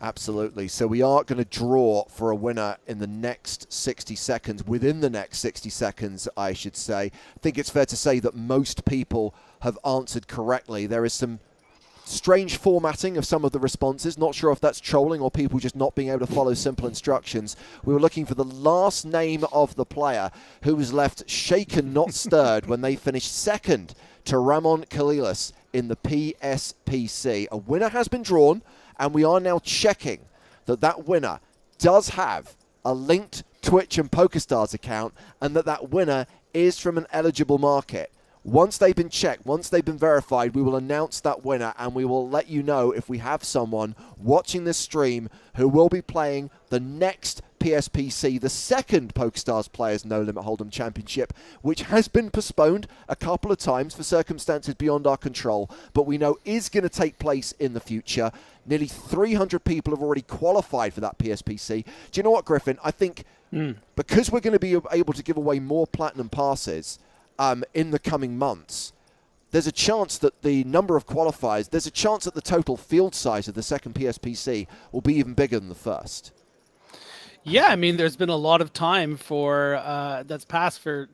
Absolutely. So we are going to draw for a winner in the next 60 seconds, within the next 60 seconds, I should say. I think it's fair to say that most people have answered correctly. There is some strange formatting of some of the responses. Not sure if that's trolling or people just not being able to follow simple instructions. We were looking for the last name of the player who was left shaken, not stirred, when they finished second to Ramon Kalilas in the PSPC. A winner has been drawn, and we are now checking that that winner does have a linked Twitch and PokerStars account, and that winner is from an eligible market. Once they've been checked, once they've been verified, we will announce that winner, and we will let you know if we have someone watching this stream who will be playing the next PSPC, the second PokerStars Players No Limit Hold'em Championship, which has been postponed a couple of times for circumstances beyond our control, but we know is going to take place in the future. Nearly 300 people have already qualified for that PSPC. Do you know what, Griffin? I think because we're going to be able to give away more platinum passes in the coming months, there's a chance that the number of qualifiers, there's a chance that the total field size of the second PSPC will be even bigger than the first. Yeah, I mean, there's been a lot of time for that's passed for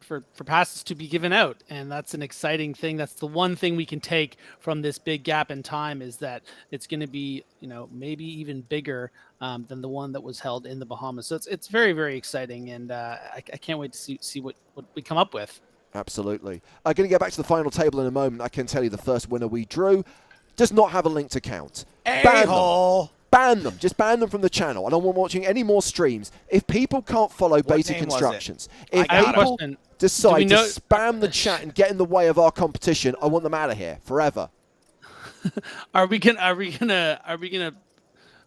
passes to be given out, and that's an exciting thing. That's the one thing we can take from this big gap in time, is that it's going to be, maybe even bigger than the one that was held in the Bahamas. So it's very, very exciting, and I can't wait to see what we come up with. Absolutely. I'm going to get back to the final table in a moment. I can tell you the first winner we drew does not have a linked account. Ban them. A-hole. Ban them. Just ban them from the channel. I don't want watching any more streams. If people can't follow basic name was it? instructions, if I got people it. decide to know- spam the chat and get in the way of our competition, I want them out of here forever. Are we gonna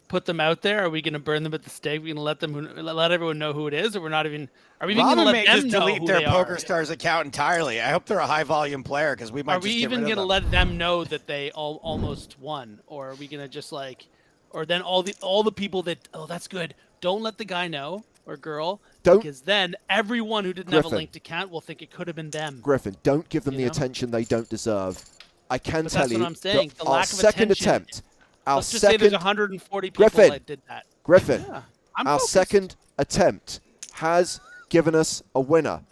put them out there? Are we gonna burn them at the stake? Are we gonna let everyone know who it is, or we're not even? Are we even gonna Robin let may them just know delete who their they are? PokerStars account entirely. I hope they're a high volume player because we might Are just we get even rid of gonna them. let them know that they almost won, or are we gonna just like, or then all the people that that's good. Don't let the guy know or girl, Don't- because then everyone who didn't have a Griffin. linked account will think it could have been them. Griffin, don't give them You the know? attention they don't deserve. I can But tell that's you what I'm saying. that The our lack of second attention- attempt, our Let's just say there's second 140 people Griffin. that did that. Griffin, Yeah, I'm our focused. second attempt has given us a winner.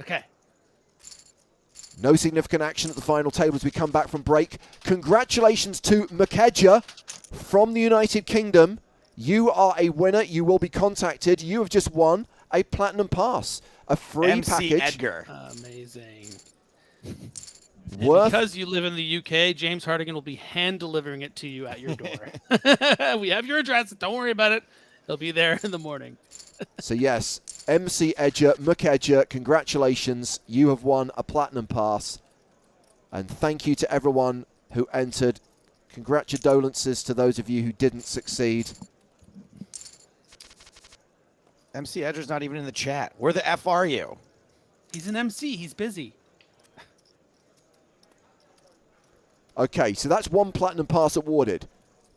Okay. No significant action at the final table as we come back from break. Congratulations to Makedja from the United Kingdom. You are a winner. You will be contacted. You have just won a platinum pass, a free MC package Edgar. Amazing. worth. Because you live in the UK, James Hardigan will be hand delivering it to you at your door. We have your address. Don't worry about it. He'll be there in the morning. So yes, MC Edger, Makedja, congratulations. You have won a platinum pass. And thank you to everyone who entered. Congratulations to those of you who didn't succeed. MC Edgar's not even in the chat. Where the F are you? He's an MC. He's busy. Okay, so that's one platinum pass awarded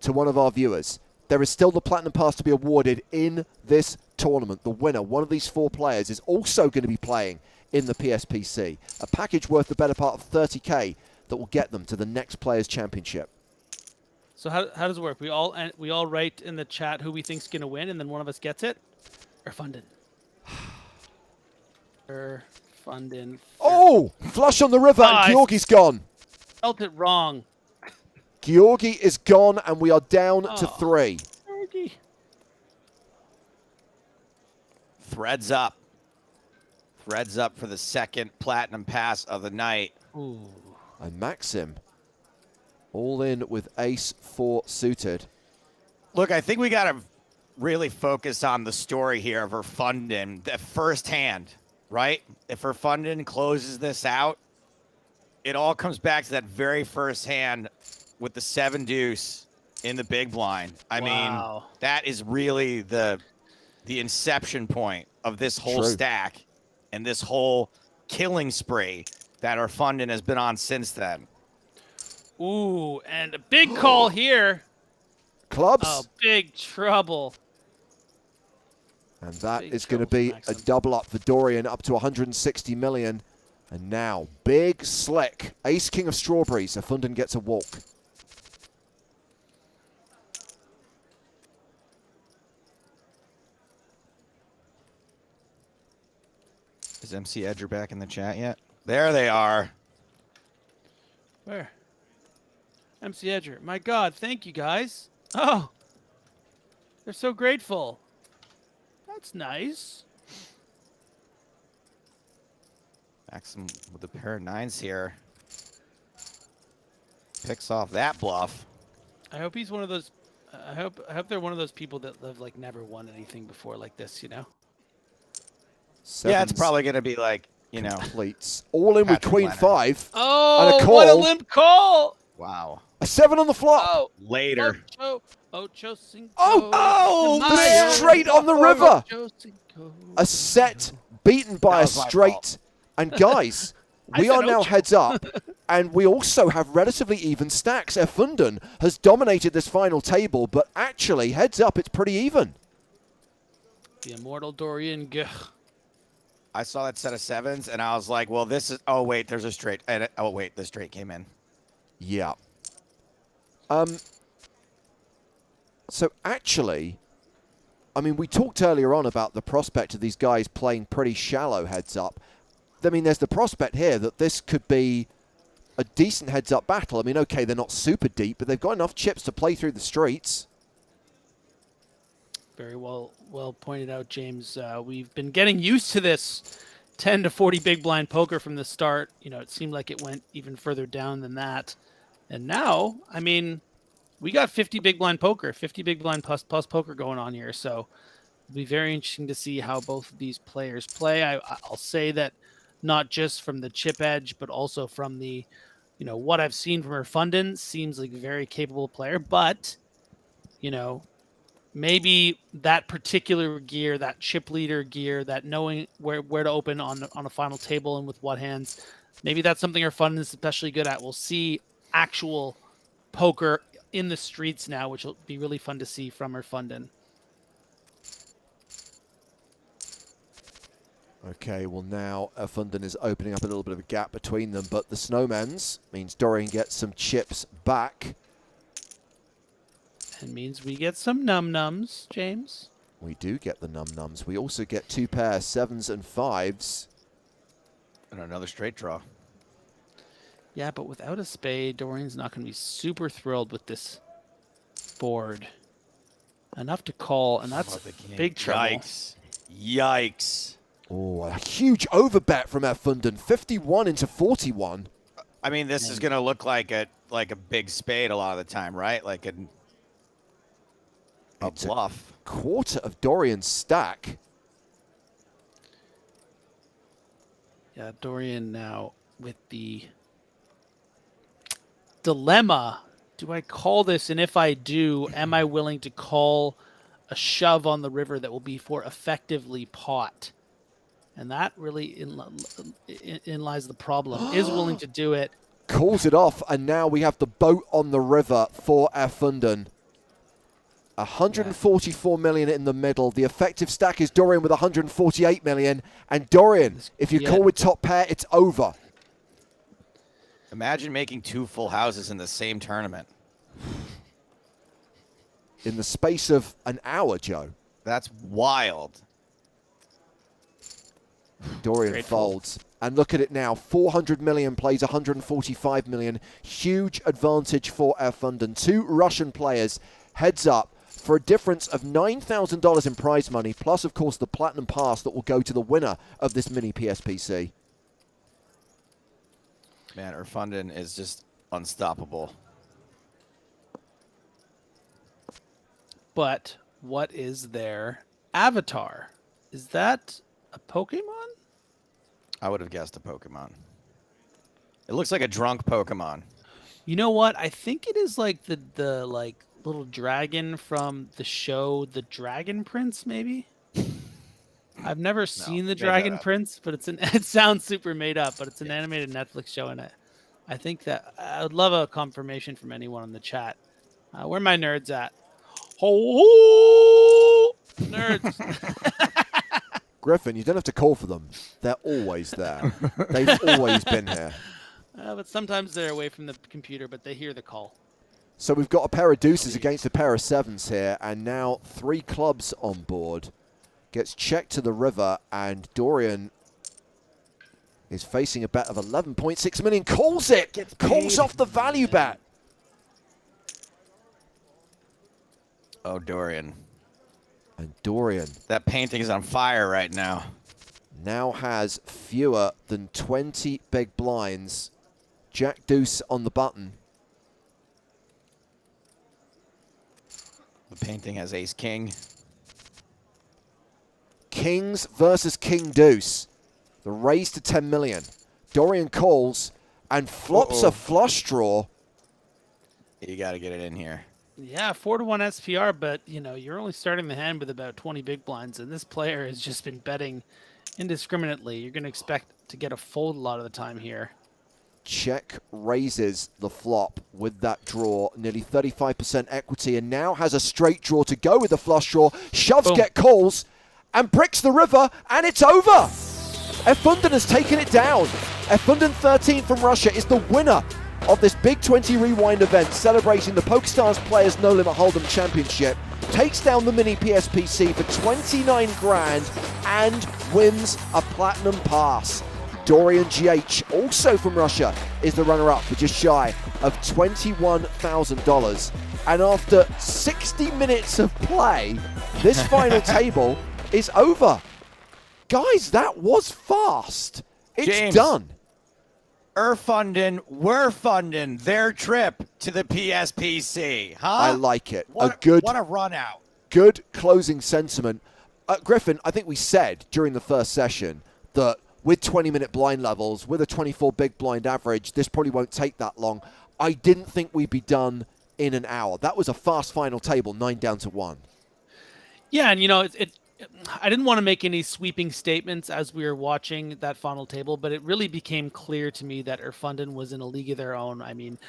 to one of our viewers. There is still the platinum pass to be awarded in this tournament. The winner, one of these four players, is also going to be playing in the PSPC. A package worth the better part of 30k that will get them to the next Players' Championship. So how does it work? We all write in the chat who we think's gonna win, and then one of us gets it. Funded. Funded. Oh! Flush on the river Ah, and Georgi's gone. Felt it wrong. Georgi is gone and we are down to Oh. 3. Georgie. Threads up. Threads up for the second platinum pass of the night. Ooh. And Maxim all in with ace 4 suited. Look, I think we got to really focus on the story here of her funding. The first hand, right? If her funding closes this out, it all comes back to that very first hand with the 7 deuce in the big blind. I Wow. mean, that is really the inception point of this whole True. stack and this whole killing spree that our funding has been on since then. Ooh, and a big call here. Clubs. Oh, big trouble. And that Big is going to trouble be for a Maxim. double up for Dorian, up to 160 million. And now, big slick. Ace King of Strawberries. So Funden gets a walk. Is MC Edger back in the chat yet? There they are. Where? MC Edger. My God, thank you guys. Oh, they're so grateful. That's nice. Maxim with a pair of 9s here. Picks off that bluff. I hope he's one of those. I hope they're one of those people that have like never won anything before like this. You know. Yeah, it's Sevens probably going to be like, you know, completes. All in with Patrick Queen Leonard. 5. Oh, And a what a call. limp call! wow. A 7 on the flop. Oh, Later. Ocho Cinco. Oh, de the Mayo. straight on the river. Ocho Cinco. A set beaten by That a was my straight. fault. And guys, I we said are now Ocho. heads up. And we also have relatively even stacks. Erfunden has dominated this final table, but actually, heads up, it's pretty even. The immortal Dorian G. I saw that set of 7s, and I was like, well, this is... Oh, wait, there's a straight. And oh, wait, the straight came in. Yeah. So actually, I mean, we talked earlier on about the prospect of these guys playing pretty shallow heads up. I mean, there's the prospect here that this could be a decent heads up battle. I mean, okay, they're not super deep, but they've got enough chips to play through the streets. Very well pointed out, James. We've been getting used to this 10 to 40 big blind poker from the start. You know, it seemed like it went even further down than that. And now, I mean, we got 50 big blind poker, 50 big blind plus poker going on here. So it'll be very interesting to see how both of these players play. I'll say that not just from the chip edge, but also from the, you know, what I've seen from Erfunden seems like a very capable player, but, you know, maybe that particular gear, that chip leader gear, that knowing where to open on a final table and with what hands, maybe that's something Erfunden is especially good at. We'll see actual poker in the streets now, which will be really fun to see from Erfunden. Okay, well now Erfunden is opening up a little bit of a gap between them, but the Snowmans means Dorian gets some chips back. It means we get some num-nums, James. We do get the num-nums. We also get 2 pair 7s and 5s. And another straight draw. Yeah, but without a spade, Dorian's not going to be super thrilled with this board. Enough to call, and that's big trouble. Yikes. Yikes. Oh, a huge overbet from Erfunden, 51 into 41. I mean, this is going to look like a big spade a lot of the time, right? Like a bluff. Quarter of Dorian's stack. Yeah, Dorian now with the dilemma. Do I call this? And if I do, am I willing to call a shove on the river that will be for effectively pot? And that really in lies the problem. Is willing to do it. Calls it off, and now we have the boat on the river for Erfunden. 144 million in the middle. The effective stack is Dorian with 148 million. And Dorian, if you call with top pair, it's over. Imagine making 2 full houses in the same tournament. In the space of an hour, Joe. That's wild. Dorian folds. And look at it now. 400 million plays 145 million. Huge advantage for Erfunden. 2 Russian players heads up for a difference of $9,000 in prize money, plus, of course, the Platinum Pass that will go to the winner of this mini PSPC. Man, Erfunden is just unstoppable. But what is their avatar? Is that a Pokemon? I would have guessed a Pokemon. It looks like a drunk Pokemon. You know what? I think it is like the like little dragon from the show The Dragon Prince, maybe? I've never seen The Dragon Prince, but it sounds super made up, but it's an animated Netflix show, and I think that I would love a confirmation from anyone in the chat. Where are my nerds at? Oh, nerds. Griffin, you don't have to call for them. They're always there. They've always been here. But sometimes they're away from the computer, but they hear the call. So we've got a pair of deuces against a pair of 7s here, and now 3 clubs on board. Gets checked to the river, and Dorian is facing a bet of 11.6 million. Calls it! Calls off the value bet. Oh, Dorian. And Dorian. That painting is on fire right now. Now has fewer than 20 big blinds. Jack deuce on the button. The painting has ace king. Kings versus king deuce. The raise to 10 million. Dorian calls and flops a flush draw. You got to get it in here. Yeah, 4-1 SPR, but you know, you're only starting the hand with about 20 big blinds, and this player has just been betting indiscriminately. You're going to expect to get a fold a lot of the time here. Check raises the flop with that draw, nearly 35% equity, and now has a straight draw to go with the flush draw. Shoves get calls and bricks the river, and it's over. Erfunden has taken it down. Erfunden 13 from Russia is the winner of this Big 20 Rewind event, celebrating the PokerStars Players No Limit Hold'em Championship. Takes down the mini PSPC for 29 grand and wins a Platinum Pass. Dorian GH, also from Russia, is the runner-up for just shy of $21,000. And after 60 minutes of play, this final table is over. Guys, that was fast. It's James, done. We're funding their trip to the PSPC, huh? I like it. What a run out. Good closing sentiment. Griffin, I think we said during the first session that with 20-minute blind levels, with a 24 big blind average, this probably won't take that long. I didn't think we'd be done in an hour. That was a fast final table, 9 down to 1. Yeah, and I didn't want to make any sweeping statements as we were watching that final table, but it really became clear to me that Erfunden was in a league of their own. I mean,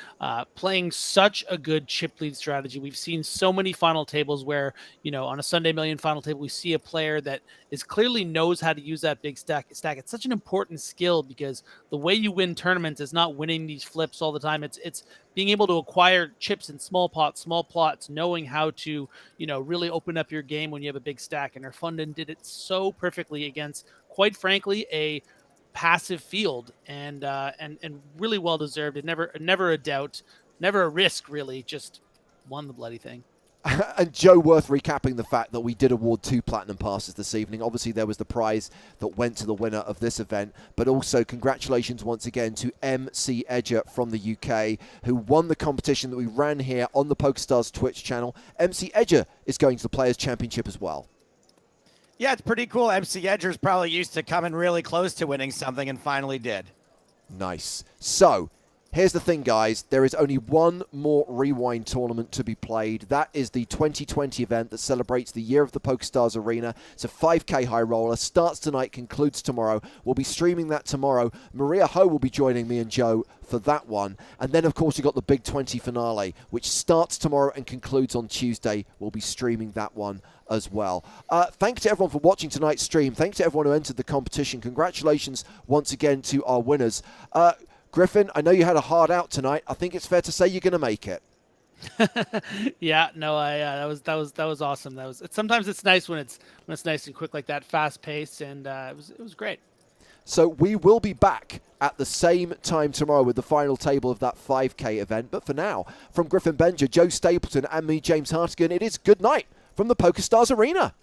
playing such a good chip lead strategy. We've seen so many final tables where, on a Sunday Million final table, we see a player that is clearly knows how to use that big stack. It's such an important skill because the way you win tournaments is not winning these flips all the time. It's being able to acquire chips in small plots, knowing how to, really open up your game when you have a big stack. And Erfunden did it so perfectly against, quite frankly, a passive field, and really well deserved. It never a doubt, never a risk, really. Just won the bloody thing. And Joe, worth recapping the fact that we did award 2 platinum passes this evening. Obviously, there was the prize that went to the winner of this event, but also congratulations once again to MC Edger from the UK, who won the competition that we ran here on the PokerStars Twitch channel. MC Edger is going to the Players' Championship as well. Yeah, it's pretty cool. MC Edger's probably used to coming really close to winning something and finally did. Nice. So, here's the thing, guys. There is only one more Rewind tournament to be played. That is the 2020 event that celebrates the year of the PokerStars Arena. It's a 5K high roller. Starts tonight, concludes tomorrow. We'll be streaming that tomorrow. Maria Ho will be joining me and Joe for that one. And then, of course, you've got the Big 20 finale, which starts tomorrow and concludes on Tuesday. We'll be streaming that one as well. Thanks to everyone for watching tonight's stream. Thanks to everyone who entered the competition. Congratulations once again to our winners. Griffin, I know you had a hard out tonight. I think it's fair to say you're going to make it. Yeah, no, that was awesome. Sometimes it's nice when it's nice and quick like that, fast paced, and it was great. So we will be back at the same time tomorrow with the final table of that 5K event. But for now, from Griffin Benja, Joe Stapleton, and me, James Hartigan, it is good night from the PokerStars Arena.